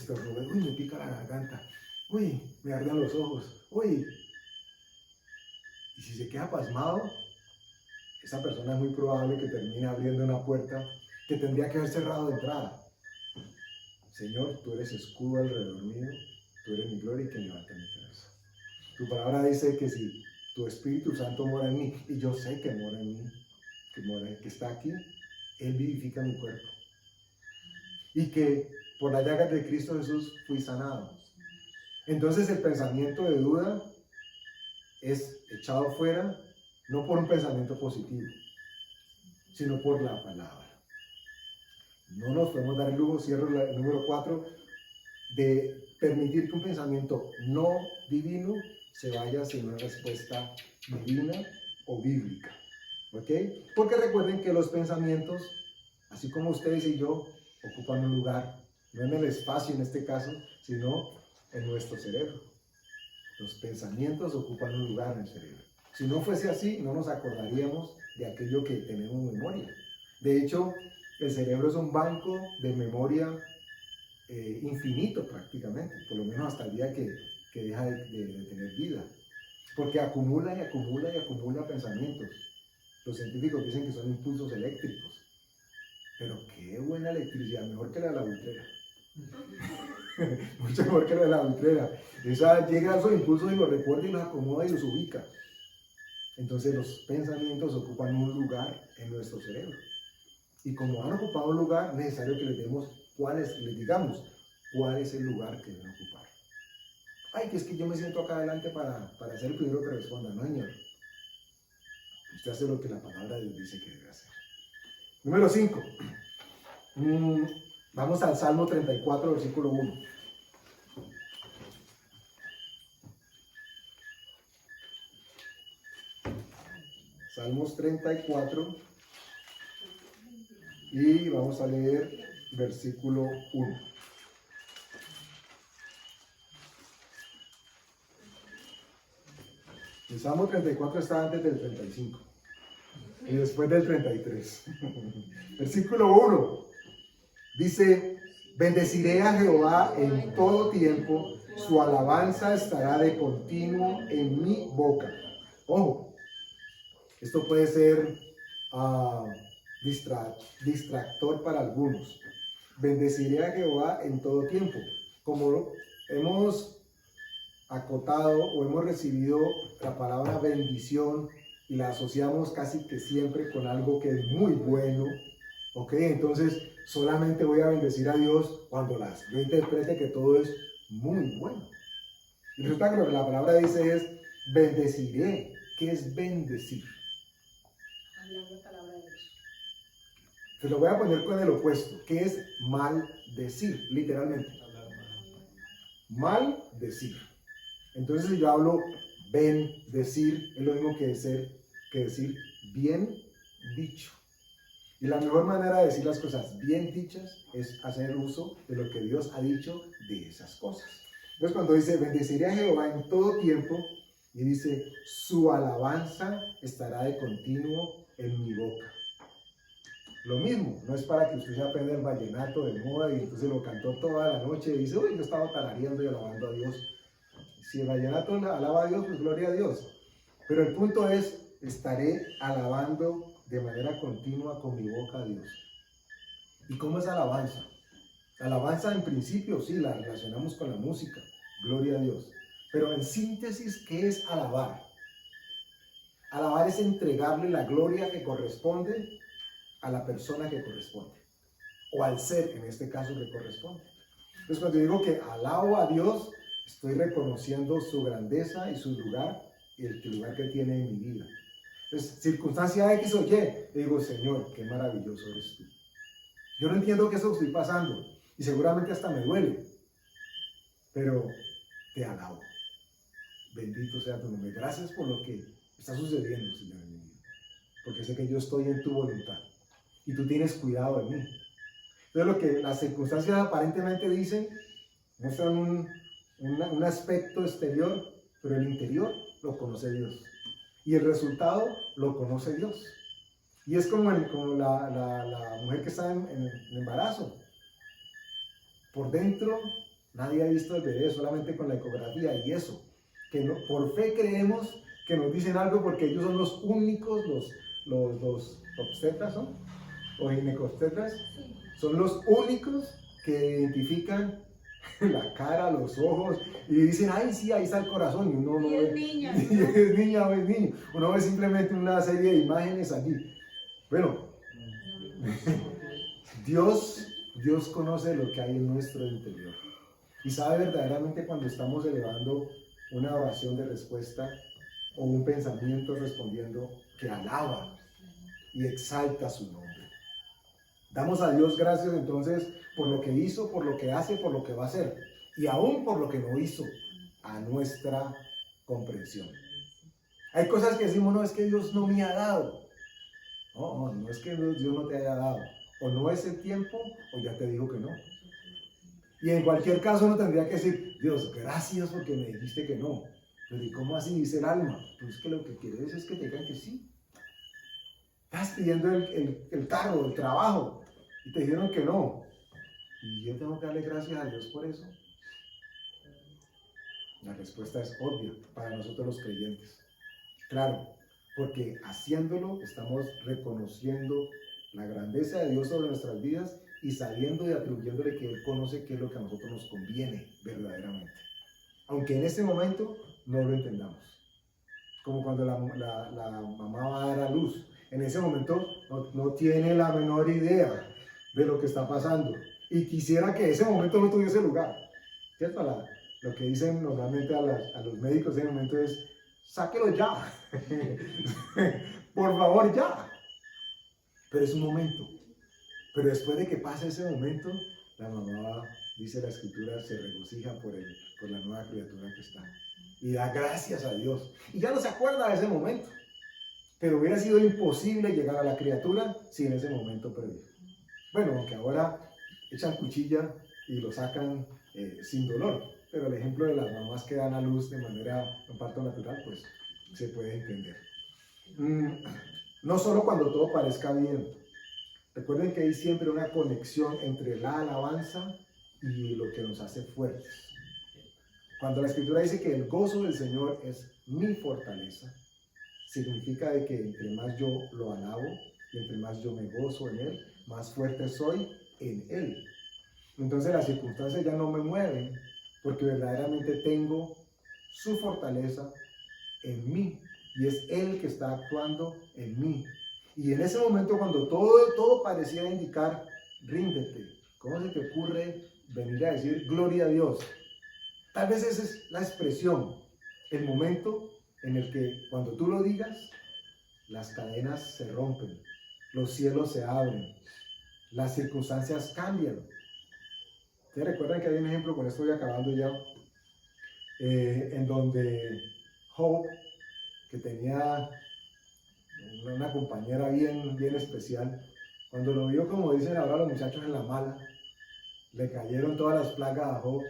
uy, me pica la garganta. Uy, me arden los ojos. Uy. Y si se queda pasmado, esa persona es muy probable que termine abriendo una puerta que tendría que haber cerrado de entrada. Señor, tú eres escudo alrededor mío, tú eres mi gloria y quien levanta mi cabeza. Tu palabra dice que si tu Espíritu Santo mora en mí, y yo sé que mora en mí, que está aquí, Él vivifica mi cuerpo. Y que por las llagas de Cristo Jesús fui sanado. Entonces el pensamiento de duda es echado fuera, no por un pensamiento positivo, sino por la palabra. No nos podemos dar el lujo, cierro el número 4, de permitir que un pensamiento no divino se vaya sin una respuesta divina o bíblica. ¿Ok? Porque recuerden que los pensamientos, así como ustedes y yo, ocupan un lugar, no en el espacio en este caso, sino en nuestro cerebro. Los pensamientos ocupan un lugar en el cerebro. Si no fuese así, no nos acordaríamos de aquello que tenemos en memoria. De hecho, el cerebro es un banco de memoria infinito prácticamente, por lo menos hasta el día que deja de tener vida. Porque acumula y acumula y acumula pensamientos. Los científicos dicen que son impulsos eléctricos. Pero qué buena electricidad, mejor que la de la buitrera. Mucho mejor que la de la buitrera. Esa llega a esos impulsos y los recuerda y los acomoda y los ubica. Entonces los pensamientos ocupan un lugar en nuestro cerebro. Y como han ocupado un lugar, es necesario que les digamos cuál es el lugar que deben ocupar. Ay, que es que yo me siento acá adelante para ser el primero que responda. No, señor. Usted hace lo que la palabra de Dios dice que debe hacer. Número 5. Vamos al Salmo 34, versículo 1. Salmos 34 y vamos a leer versículo 1. El Salmo 34 está antes del 35 y después del 33. Versículo 1 dice: bendeciré a Jehová en todo tiempo, su alabanza estará de continuo en mi boca. Ojo, esto puede ser distractor para algunos. Bendeciré a Jehová en todo tiempo. Como hemos acotado o hemos recibido la palabra bendición y la asociamos casi que siempre con algo que es muy bueno, ¿ok? Entonces solamente voy a bendecir a Dios cuando yo interprete que todo es muy bueno. Y resulta que lo que la palabra dice es bendeciré. ¿Qué es bendecir? Hablar la palabra de Dios. Te lo voy a poner con el opuesto. ¿Qué es maldecir? Literalmente. Maldecir. Entonces, si yo hablo bendecir, es lo mismo que decir bien dicho. Y la mejor manera de decir las cosas bien dichas es hacer uso de lo que Dios ha dicho de esas cosas. Entonces, cuando dice bendeciré a Jehová en todo tiempo, y dice su alabanza estará de continuo en mi boca. Lo mismo, no es para que usted se aprenda el vallenato de moda y entonces lo cantó toda la noche y dice, uy, yo estaba tarareando y alabando a Dios. Si el vallenato alaba a Dios, pues gloria a Dios. Pero el punto es, estaré alabando de manera continua con mi boca a Dios. ¿Y cómo es alabanza? Alabanza en principio, sí, la relacionamos con la música, gloria a Dios. Pero en síntesis, ¿qué es alabar? Alabar es entregarle la gloria que corresponde a la persona que corresponde, o al ser, en este caso, que corresponde. Entonces, cuando digo que alabo a Dios, estoy reconociendo su grandeza y su lugar, y el lugar que tiene en mi vida. Entonces, circunstancia X o Y, le digo, Señor, qué maravilloso eres tú. Yo no entiendo qué es lo que estoy pasando, y seguramente hasta me duele, pero te alabo. Bendito sea tu nombre. Gracias por lo que está sucediendo, Señor, en mi vida. porque sé que yo estoy en tu voluntad y tú tienes cuidado de mí. Entonces lo que las circunstancias aparentemente dicen, muestran un aspecto exterior, pero el interior lo conoce Dios. Y el resultado lo conoce Dios. Y es como la mujer que está en embarazo. Por dentro nadie ha visto el bebé, solamente con la ecografía y eso. Que no, por fe creemos que nos dicen algo porque ellos son los únicos, los obstetras, ¿son? O ginecobstetras, son los únicos que identifican la cara, los ojos y dicen, ay sí, ahí está el corazón, y uno no ve, niña, ¿no? Y es niña o es niño, uno ve simplemente una serie de imágenes allí. Bueno, Dios conoce lo que hay en nuestro interior y sabe verdaderamente cuando estamos elevando una oración de respuesta o un pensamiento respondiendo que alaba y exalta su nombre. Damos a Dios gracias entonces por lo que hizo, por lo que hace, por lo que va a hacer y aún por lo que no hizo a nuestra comprensión. Hay cosas que decimos, no, es que Dios no me ha dado. No es que Dios no te haya dado. O no es el tiempo o ya te dijo que no. Y en cualquier caso uno tendría que decir, Dios, gracias porque me dijiste que no. Pero ¿y cómo así dice el alma? Pues que lo que quieres es que te digan que sí. Estás pidiendo el carro, el trabajo, y te dijeron que no. ¿Y yo tengo que darle gracias a Dios por eso? La respuesta es obvia para nosotros los creyentes. Claro, porque haciéndolo estamos reconociendo la grandeza de Dios sobre nuestras vidas y sabiendo y atribuyéndole que Él conoce qué es lo que a nosotros nos conviene verdaderamente. Aunque en este momento no lo entendamos. Como cuando la mamá va a dar a luz. En ese momento no tiene la menor idea de lo que está pasando. Y quisiera que ese momento no tuviese lugar. ¿Cierto? Lo que dicen normalmente a los médicos en ese momento es, sáquelo ya. Por favor, ya. Pero es un momento. Pero después de que pase ese momento, la mamá, dice la escritura, se regocija por la nueva criatura que está. Y da gracias a Dios. Y ya no se acuerda de ese momento. Pero hubiera sido imposible llegar a la criatura sin ese momento previo. Bueno, aunque ahora echan cuchilla y lo sacan sin dolor. Pero el ejemplo de las mamás que dan a luz de manera un parto natural, pues se puede entender. No solo cuando todo parezca bien. Recuerden que hay siempre una conexión entre la alabanza y lo que nos hace fuertes. Cuando la escritura dice que el gozo del Señor es mi fortaleza, significa de que entre más yo lo alabo y entre más yo me gozo en Él, más fuerte soy en Él. Entonces las circunstancias ya no me mueven porque verdaderamente tengo su fortaleza en mí y es Él que está actuando en mí. Y en ese momento cuando todo parecía indicar, ríndete. ¿Cómo se te ocurre venir a decir gloria a Dios? Tal vez esa es la expresión, el momento en el que cuando tú lo digas, las cadenas se rompen, los cielos se abren, las circunstancias cambian. ¿Ustedes recuerdan que hay un ejemplo, con esto voy acabando ya, en donde Job, que tenía una compañera bien especial, cuando lo vio, como dicen ahora los muchachos, en la mala, le cayeron todas las plagas a Job,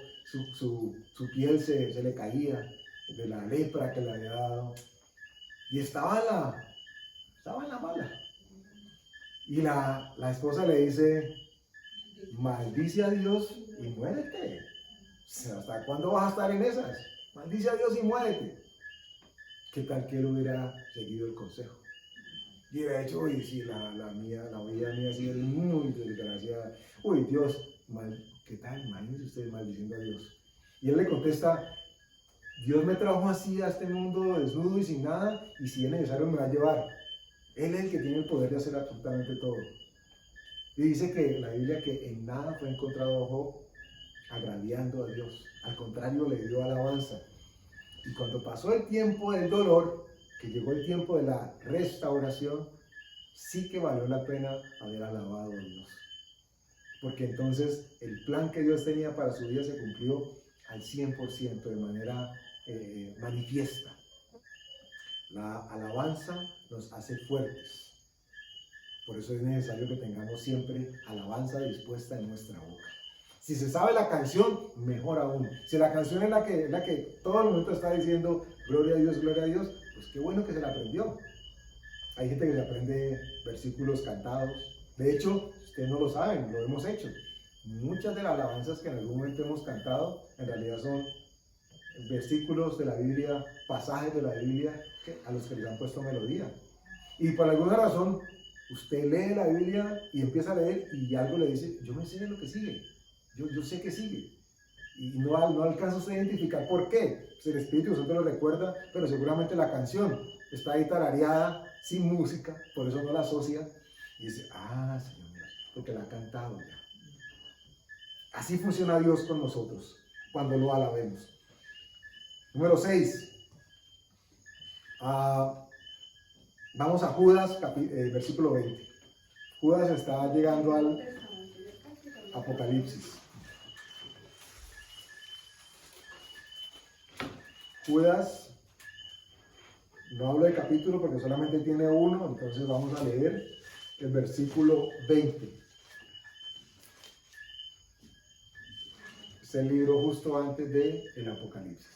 su piel se le caía de la lepra que le había dado, y estaba en la mala. Y la esposa le dice, maldice a Dios y muérete. ¿Hasta cuándo vas a estar en esas? Maldice a Dios y muérete. ¿Qué tal que él hubiera seguido el consejo? Y de hecho, uy, sí, la vida mía ha sido muy desgraciada. Uy, Dios, ¿qué tal? Imagínense ustedes maldiciendo a Dios. Y él le contesta, Dios me trajo así a este mundo desnudo y sin nada, y si es necesario me va a llevar. Él es el que tiene el poder de hacer absolutamente todo. Y dice que la Biblia que en nada fue encontrado Job agraviando a Dios. Al contrario, le dio alabanza. Y cuando pasó el tiempo del dolor, que llegó el tiempo de la restauración, sí que valió la pena haber alabado a Dios. Porque entonces el plan que Dios tenía para su vida se cumplió al 100%, de manera manifiesta. La alabanza nos hace fuertes. Por eso es necesario que tengamos siempre alabanza dispuesta en nuestra boca. Si se sabe la canción, mejor aún. Si la canción es la que todo el momento está diciendo gloria a Dios, pues qué bueno que se la aprendió. Hay gente que se aprende versículos cantados. De hecho, ustedes no lo saben, lo hemos hecho. Muchas de las alabanzas que en algún momento hemos cantado, en realidad son versículos de la Biblia, pasajes de la Biblia a los que les han puesto melodía. Y por alguna razón, usted lee la Biblia y empieza a leer y algo le dice, yo me sé lo que sigue, yo sé que sigue. Y no alcanza usted a identificar por qué. Pues el Espíritu Santo lo recuerda, pero seguramente la canción está ahí tarareada, sin música, por eso no la asocia. Y dice, Señor mío, porque la ha cantado ya. Así funciona Dios con nosotros, cuando lo alabemos. Número 6. Vamos a Judas, versículo 20. Judas está llegando al Apocalipsis. Judas, no hablo de capítulo porque solamente tiene uno, entonces vamos a leer el versículo 20. Es el libro justo antes del Apocalipsis.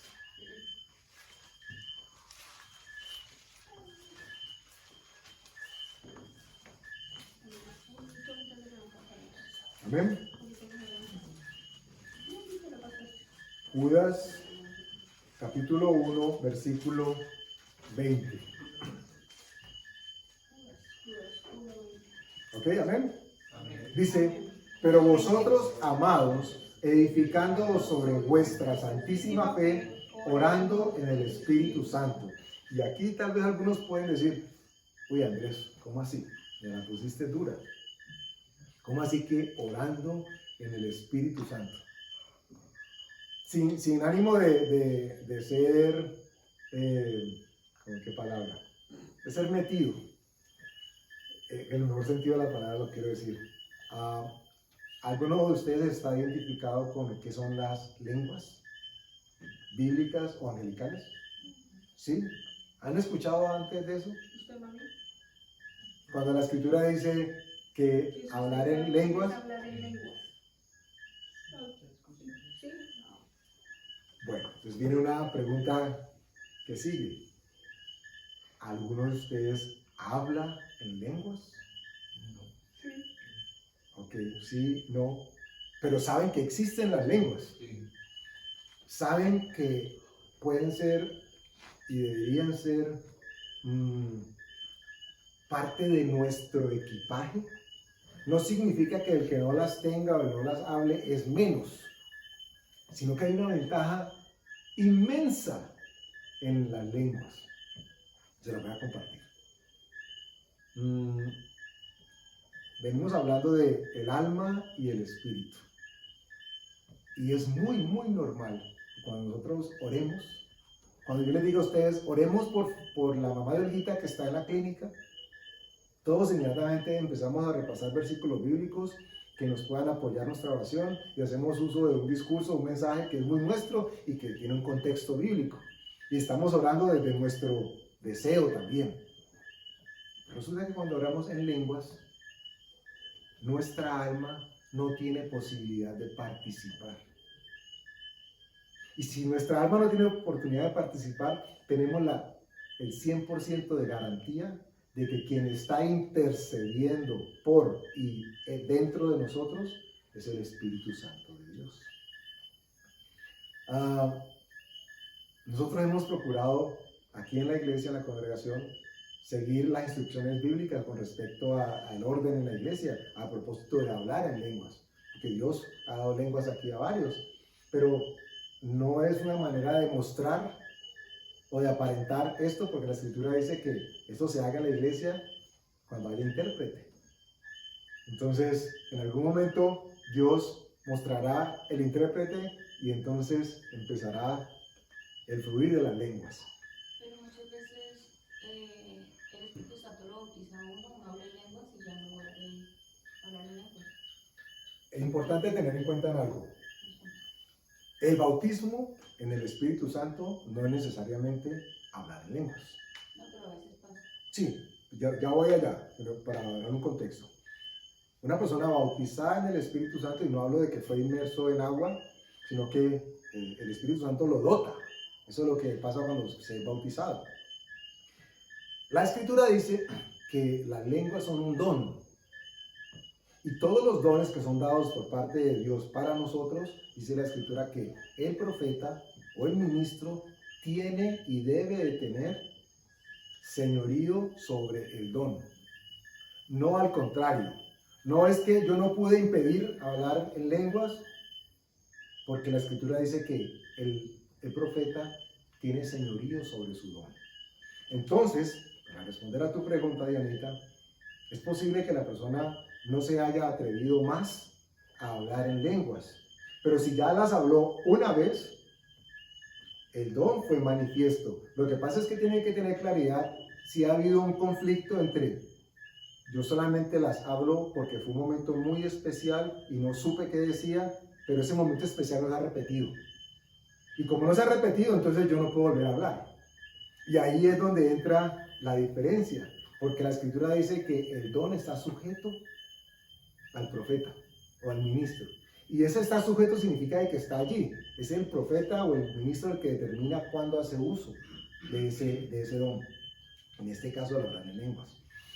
Amén. Judas, capítulo 1, versículo 20. ¿Ok? Amén. Dice, pero vosotros, amados, edificándoos sobre vuestra santísima fe, orando en el Espíritu Santo. Y aquí tal vez algunos pueden decir, uy Andrés, ¿cómo así? Me la pusiste dura. ¿Cómo así que orando en el Espíritu Santo? Sin ánimo de ser, ¿con qué palabra? De ser metido. En el mejor sentido de la palabra lo quiero decir. ¿Alguno de ustedes está identificado con qué son las lenguas bíblicas o angelicales? ¿Sí? ¿Han escuchado antes de eso? Cuando la Escritura dice que hablar en lenguas. Bueno, pues viene una pregunta que sigue. ¿Alguno de ustedes habla en lenguas? No. Ok, sí, no. Pero saben que existen las lenguas. Sí. Saben que pueden ser y deberían ser parte de nuestro equipaje. No significa que el que no las tenga o no las hable es menos, sino que hay una ventaja inmensa en las lenguas. Se las voy a compartir. Venimos hablando de el alma y el espíritu. Y es muy, muy normal cuando nosotros oremos, cuando yo les digo a ustedes, oremos por la mamá de Olguita que está en la clínica, todos inmediatamente empezamos a repasar versículos bíblicos que nos puedan apoyar nuestra oración y hacemos uso de un discurso, un mensaje que es muy nuestro y que tiene un contexto bíblico. Y estamos orando desde nuestro deseo también. Resulta que cuando oramos en lenguas, nuestra alma no tiene posibilidad de participar. Y si nuestra alma no tiene oportunidad de participar, tenemos el 100% de garantía de que quien está intercediendo por y dentro de nosotros es el Espíritu Santo de Dios. Nosotros hemos procurado aquí en la iglesia, en la congregación, seguir las instrucciones bíblicas con respecto al orden en la iglesia, a propósito de hablar en lenguas, porque Dios ha dado lenguas aquí a varios, pero no es una manera de mostrar o de aparentar esto, porque la Escritura dice que esto se haga en la iglesia cuando haya intérprete. Entonces, en algún momento Dios mostrará el intérprete y entonces empezará el fluir de las lenguas. Pero muchas veces el Espíritu Santo lo bautiza a uno, uno habla en lenguas y ya no vuelve a hablar en lenguas. Es importante tener en cuenta algo. El bautismo en el Espíritu Santo no es necesariamente hablar en lenguas. No, pero a veces pasa. Sí, ya voy allá, pero para dar un contexto. Una persona bautizada en el Espíritu Santo, y no hablo de que fue inmerso en agua, sino que el Espíritu Santo lo dota. Eso es lo que pasa cuando se es bautizado. La Escritura dice que las lenguas son un don. Y todos los dones que son dados por parte de Dios para nosotros, dice la Escritura que el profeta o el ministro tiene y debe de tener señorío sobre el don. No al contrario. No es que yo no pude impedir hablar en lenguas, porque la Escritura dice que el profeta tiene señorío sobre su don. Entonces, para responder a tu pregunta, Dianita, es posible que la persona no se haya atrevido más a hablar en lenguas, pero si ya las habló una vez, el don fue manifiesto. Lo que pasa es que tiene que tener claridad si ha habido un conflicto entre yo solamente las hablo porque fue un momento muy especial y no supe qué decía, pero ese momento especial no se ha repetido. Y como no se ha repetido, entonces yo no puedo volver a hablar. Y ahí es donde entra la diferencia, porque la Escritura dice que el don está sujeto al profeta o al ministro. Y ese está sujeto significa que está allí. Es el profeta o el ministro el que determina cuándo hace uso de ese don. En este caso, la hablar en lenguas.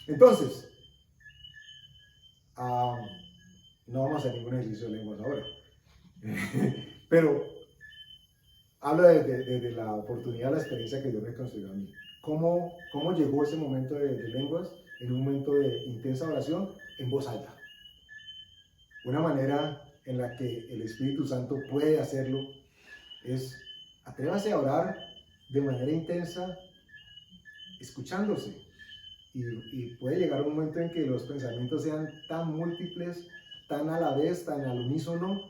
Entonces, no vamos a hacer ningún ejercicio de lenguas ahora. Pero hablo de la oportunidad, la experiencia que Dios me concedió a mí. ¿Cómo llegó ese momento de lenguas? En un momento de intensa oración en voz alta. Una manera en la que el Espíritu Santo puede hacerlo es atrévase a orar de manera intensa, escuchándose. Y puede llegar un momento en que los pensamientos sean tan múltiples, tan a la vez, tan al unísono,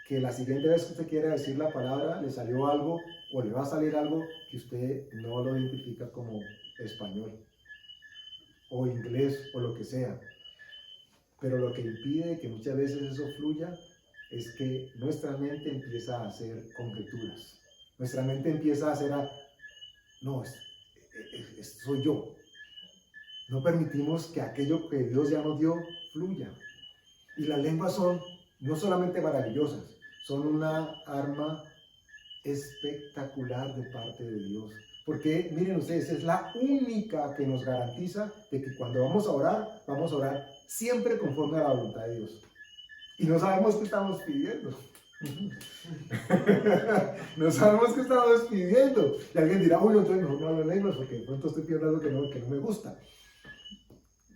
que la siguiente vez que usted quiera decir la palabra, le salió algo o le va a salir algo que usted no lo identifica como español o inglés o lo que sea. Pero lo que impide que muchas veces eso fluya es que nuestra mente empieza a hacer conjeturas. Nuestra mente empieza a hacer no, soy yo. No permitimos que aquello que Dios ya nos dio fluya. Y las lenguas son no solamente maravillosas, son una arma espectacular de parte de Dios. Porque miren ustedes, es la única que nos garantiza de que cuando vamos a orar siempre conforme a la voluntad de Dios. Y no sabemos qué estamos pidiendo. No sabemos qué estamos pidiendo. Y alguien dirá, uy, entonces mejor no hablo en lenguas porque de pronto estoy pidiendo algo que no me gusta.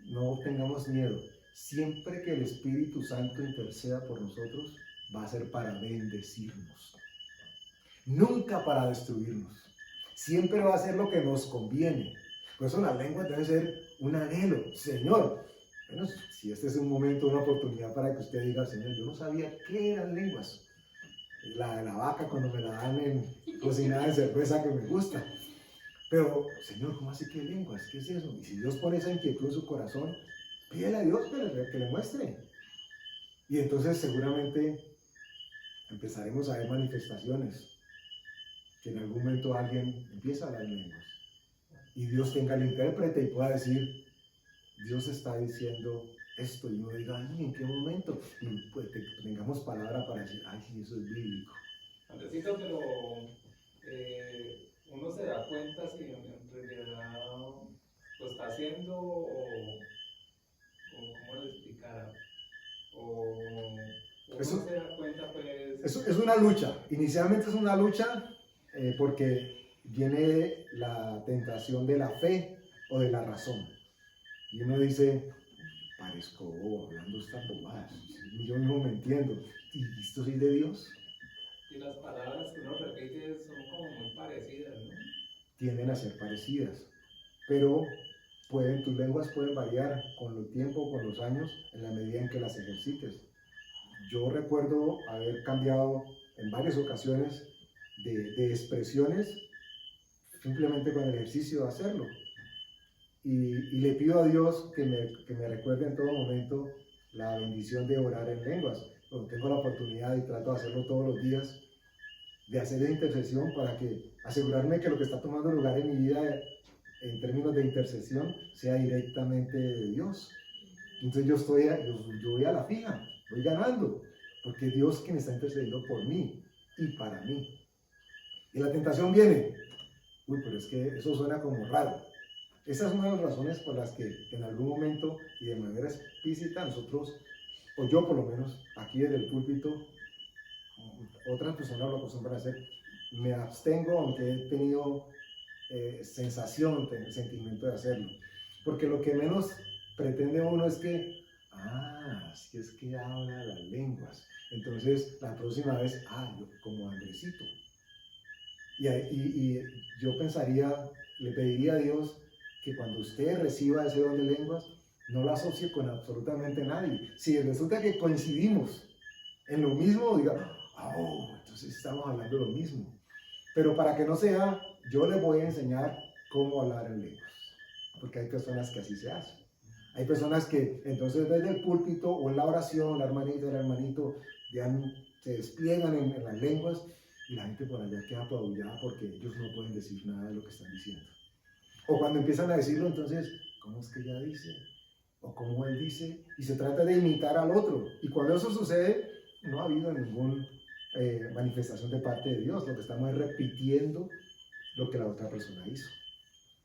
No tengamos miedo. Siempre que el Espíritu Santo interceda por nosotros, va a ser para bendecirnos. Nunca para destruirnos. Siempre va a ser lo que nos conviene. Por eso la lengua debe ser un anhelo. Señor, bueno, si este es un momento, una oportunidad para que usted diga, Señor, yo no sabía qué eran lenguas. La de la vaca cuando me la dan en cocinada de cerveza que me gusta. Pero, Señor, ¿cómo así que lenguas? ¿Qué es eso? Y si Dios pone esa inquietud en su corazón, pídele a Dios que le muestre. Y entonces seguramente empezaremos a ver manifestaciones. Que en algún momento alguien empieza a hablar en lenguas. Y Dios tenga el intérprete y pueda decir, Dios está diciendo esto. Y uno diga, ay, ¿en qué momento? Y pues tengamos palabra para decir, ay, sí, eso es bíblico. Andresito, pero uno se da cuenta si en realidad lo está haciendo o cómo le explicara, o uno se da cuenta pues... Es una lucha, inicialmente es una lucha porque viene la tentación de la fe o de la razón. Y uno dice, parezco bobo hablando estas bobadas, yo mismo me entiendo, ¿y esto sí de Dios? Y las palabras que uno repite son como muy parecidas, ¿no? Tienden a ser parecidas, pero tus lenguas pueden variar con el tiempo, con los años, en la medida en que las ejercites. Yo recuerdo haber cambiado en varias ocasiones de expresiones simplemente con el ejercicio de hacerlo. Y le pido a Dios que me recuerde en todo momento la bendición de orar en lenguas. Cuando tengo la oportunidad y trato de hacerlo todos los días, de hacer esa intercesión para asegurarme que lo que está tomando lugar en mi vida en términos de intercesión sea directamente de Dios. Entonces yo voy a la fija, voy ganando, porque Dios quien está intercediendo por mí y para mí. Y la tentación viene, uy, pero es que eso suena como raro. Esa es una de las razones por las que en algún momento y de manera explícita nosotros, o yo por lo menos, aquí desde el púlpito, otras personas lo acostumbran a hacer, me abstengo aunque he tenido sensación, sentimiento de hacerlo. Porque lo que menos pretende uno es que, si es que habla las lenguas. Entonces, la próxima vez, yo como Andresito. Y yo le pediría a Dios que cuando usted reciba ese don de lenguas, no lo asocie con absolutamente nadie. Si resulta que coincidimos en lo mismo, diga, entonces estamos hablando de lo mismo. Pero para que no sea, yo les voy a enseñar cómo hablar en lenguas. Porque hay personas que así se hacen. Hay personas que entonces desde el púlpito o en la oración, la hermanita, el hermanito, se despliegan en las lenguas y la gente por allá queda apabullada porque ellos no pueden decir nada de lo que están diciendo. O cuando empiezan a decirlo, entonces, ¿cómo es que ella dice? O cómo él dice, y se trata de imitar al otro. Y cuando eso sucede, no ha habido ninguna manifestación de parte de Dios. Lo que estamos es repitiendo lo que la otra persona hizo.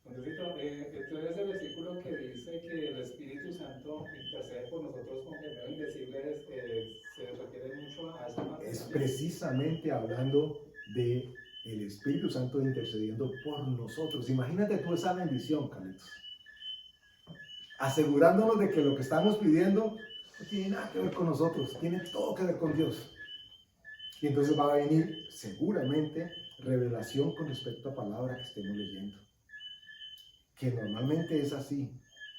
Entonces el versículo que dice que el Espíritu Santo intercede por nosotros con gemidos indecibles, se refiere mucho a esa parte. Es precisamente hablando de el Espíritu Santo intercediendo por nosotros. Imagínate tú esa bendición, Carlitos. Asegurándonos de que lo que estamos pidiendo no tiene nada que ver con nosotros, tiene todo que ver con Dios. Y entonces va a venir seguramente revelación con respecto a palabra que estemos leyendo. Que normalmente es así.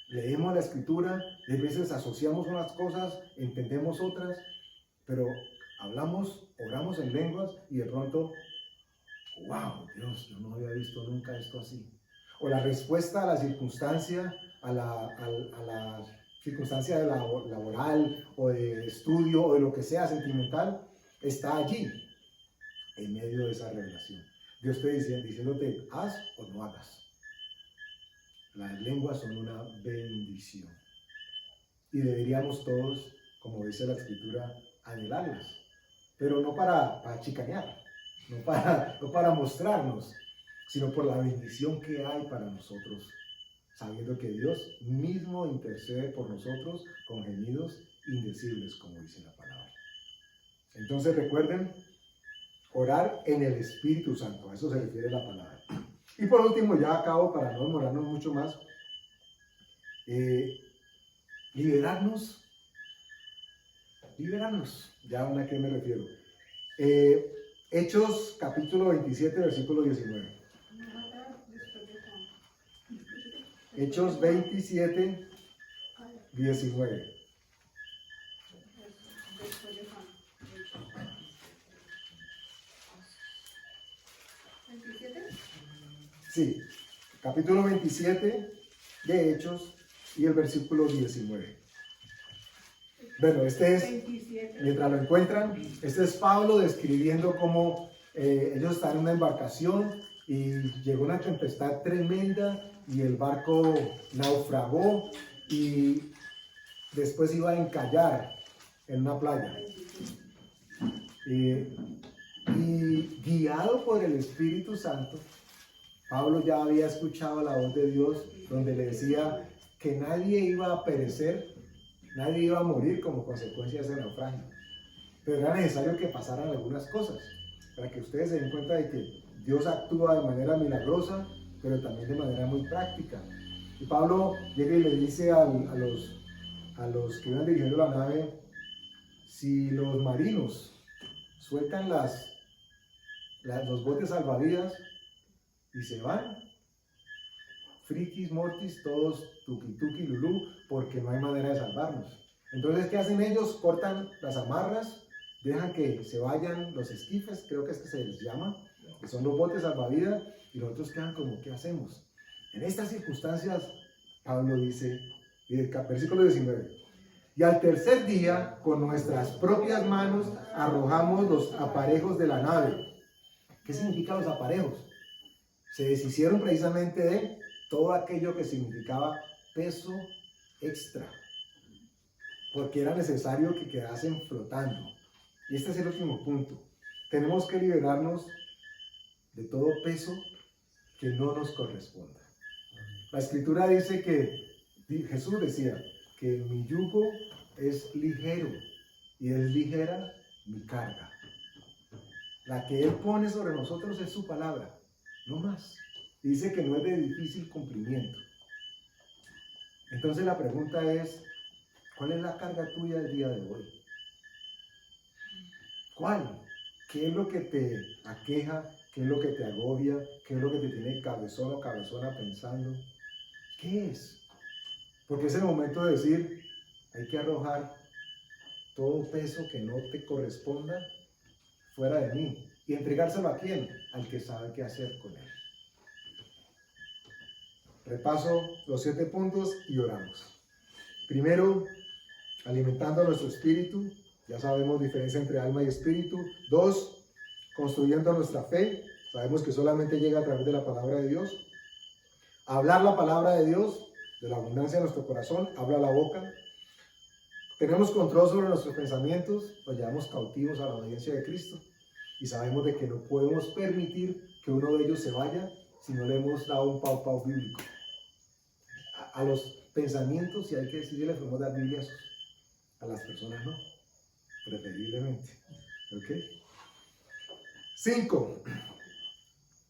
Leemos la escritura, y a veces asociamos unas cosas, entendemos otras, pero hablamos, oramos en lenguas y de pronto, wow, Dios, yo no había visto nunca esto así. O la respuesta a la circunstancia, a la circunstancia laboral o de estudio o de lo que sea sentimental, está allí, en medio de esa revelación. Dios te dice, diciéndote, haz o no hagas. Las lenguas son una bendición. Y deberíamos todos, como dice la escritura, anhelarlas. Pero no para chicanear, no para mostrarnos, sino por la bendición que hay para nosotros, sabiendo que Dios mismo intercede por nosotros con gemidos indecibles, como dice la palabra. Entonces recuerden, orar en el Espíritu Santo, a eso se refiere la palabra. Y por último, ya acabo para no demorarnos mucho más, liberarnos, ya a qué me refiero. Hechos capítulo 27, versículo 19. Hechos 27, 19. Sí, capítulo 27 de Hechos y el versículo 19. Bueno, este es, mientras lo encuentran, este es Pablo describiendo cómo ellos están en una embarcación y llegó una tempestad tremenda y el barco naufragó y después iba a encallar en una playa. Y guiado por el Espíritu Santo, Pablo ya había escuchado la voz de Dios donde le decía que nadie iba a perecer, nadie iba a morir como consecuencia de ese naufragio. Pero era necesario que pasaran algunas cosas para que ustedes se den cuenta de que Dios actúa de manera milagrosa, pero también de manera muy práctica. Y Pablo llega y le dice a los que iban dirigiendo la nave, si los marinos sueltan los botes salvavidas y se van, frikis, mortis, todos tuki tuki lulú, porque no hay manera de salvarnos. Entonces, ¿qué hacen ellos? Cortan las amarras, dejan que se vayan los esquifes, creo que es que se les llama, que son los botes salvavidas, y los otros quedan como, ¿qué hacemos? En estas circunstancias, Pablo dice, versículo 19, y al tercer día, con nuestras propias manos, arrojamos los aparejos de la nave. ¿Qué significan los aparejos? Se deshicieron precisamente de todo aquello que significaba peso extra, porque era necesario que quedasen flotando. Y este es el último punto. Tenemos que liberarnos de todo peso que no nos corresponda. La Escritura dice Jesús decía que mi yugo es ligero y es ligera mi carga. La que Él pone sobre nosotros es su palabra, no más. Dice que no es de difícil cumplimiento. Entonces la pregunta es, ¿cuál es la carga tuya del día de hoy? ¿Cuál? ¿Qué es lo que te aqueja? ¿Qué es lo que te agobia? ¿Qué es lo que te tiene cabezón o cabezona pensando? ¿Qué es? Porque es el momento de decir, hay que arrojar todo peso que no te corresponda fuera de mí. ¿Y entregárselo a quién? Al que sabe qué hacer con él. Repaso los 7 puntos y oramos. Primero, alimentando nuestro espíritu. Ya sabemos diferencia entre alma y espíritu. 2, construyendo nuestra fe. Sabemos que solamente llega a través de la palabra de Dios. Hablar la palabra de Dios, de la abundancia de nuestro corazón, habla la boca. Tenemos control sobre nuestros pensamientos, los llevamos cautivos a la obediencia de Cristo. Y sabemos de que no podemos permitir que uno de ellos se vaya si no le hemos dado un pau bíblico. A los pensamientos, si hay que decirle, le podemos dar Biblias, a las personas no, preferiblemente. ¿Ok? 5.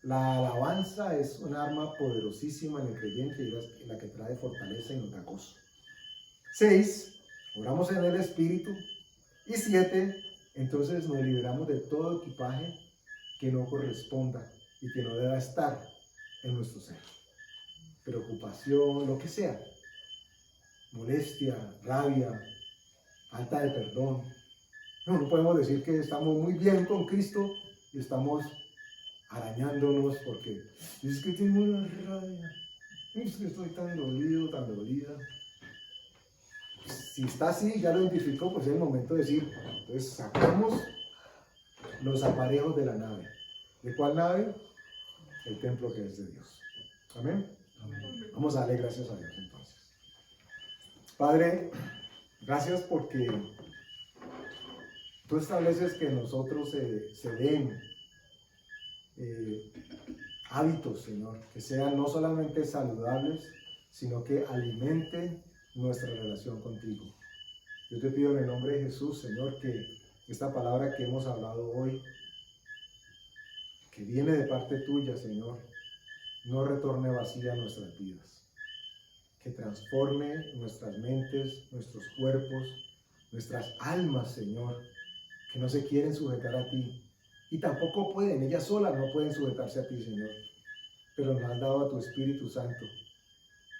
La alabanza es un arma poderosísima en el creyente y es la que trae fortaleza y nos da gozo. 6. Oramos en el Espíritu. Y 7. Entonces nos liberamos de todo equipaje que no corresponda y que no deba estar en nuestro ser. Preocupación, lo que sea. Molestia, rabia, falta de perdón. No podemos decir que estamos muy bien con Cristo y estamos arañándonos porque es que tengo una rabia, es que estoy tan dolido, tan dolida. Si está así, ya lo identificó, pues es el momento de decir, entonces sacamos los aparejos de la nave. ¿De cuál nave? El templo que es de Dios. Amén. Amén. Vamos a darle gracias a Dios entonces. Padre, gracias porque tú estableces que en nosotros se den hábitos, Señor, que sean no solamente saludables, sino que alimenten nuestra relación contigo. Yo te pido en el nombre de Jesús, Señor, que esta palabra que hemos hablado hoy, que viene de parte tuya, Señor, no retorne vacía a nuestras vidas, que transforme nuestras mentes, nuestros cuerpos, nuestras almas, Señor, que no se quieren sujetar a ti, y tampoco pueden, ellas solas no pueden sujetarse a ti, Señor, pero nos has dado a tu Espíritu Santo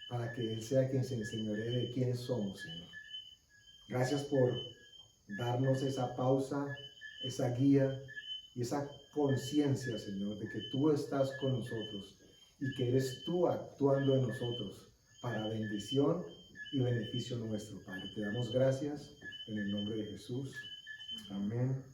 para que Él sea quien se enseñoree de quiénes somos, Señor. Gracias por darnos esa pausa, esa guía y esa conciencia, Señor, de que tú estás con nosotros y que eres tú actuando en nosotros para bendición y beneficio nuestro, Padre. Te damos gracias en el nombre de Jesús. Amén.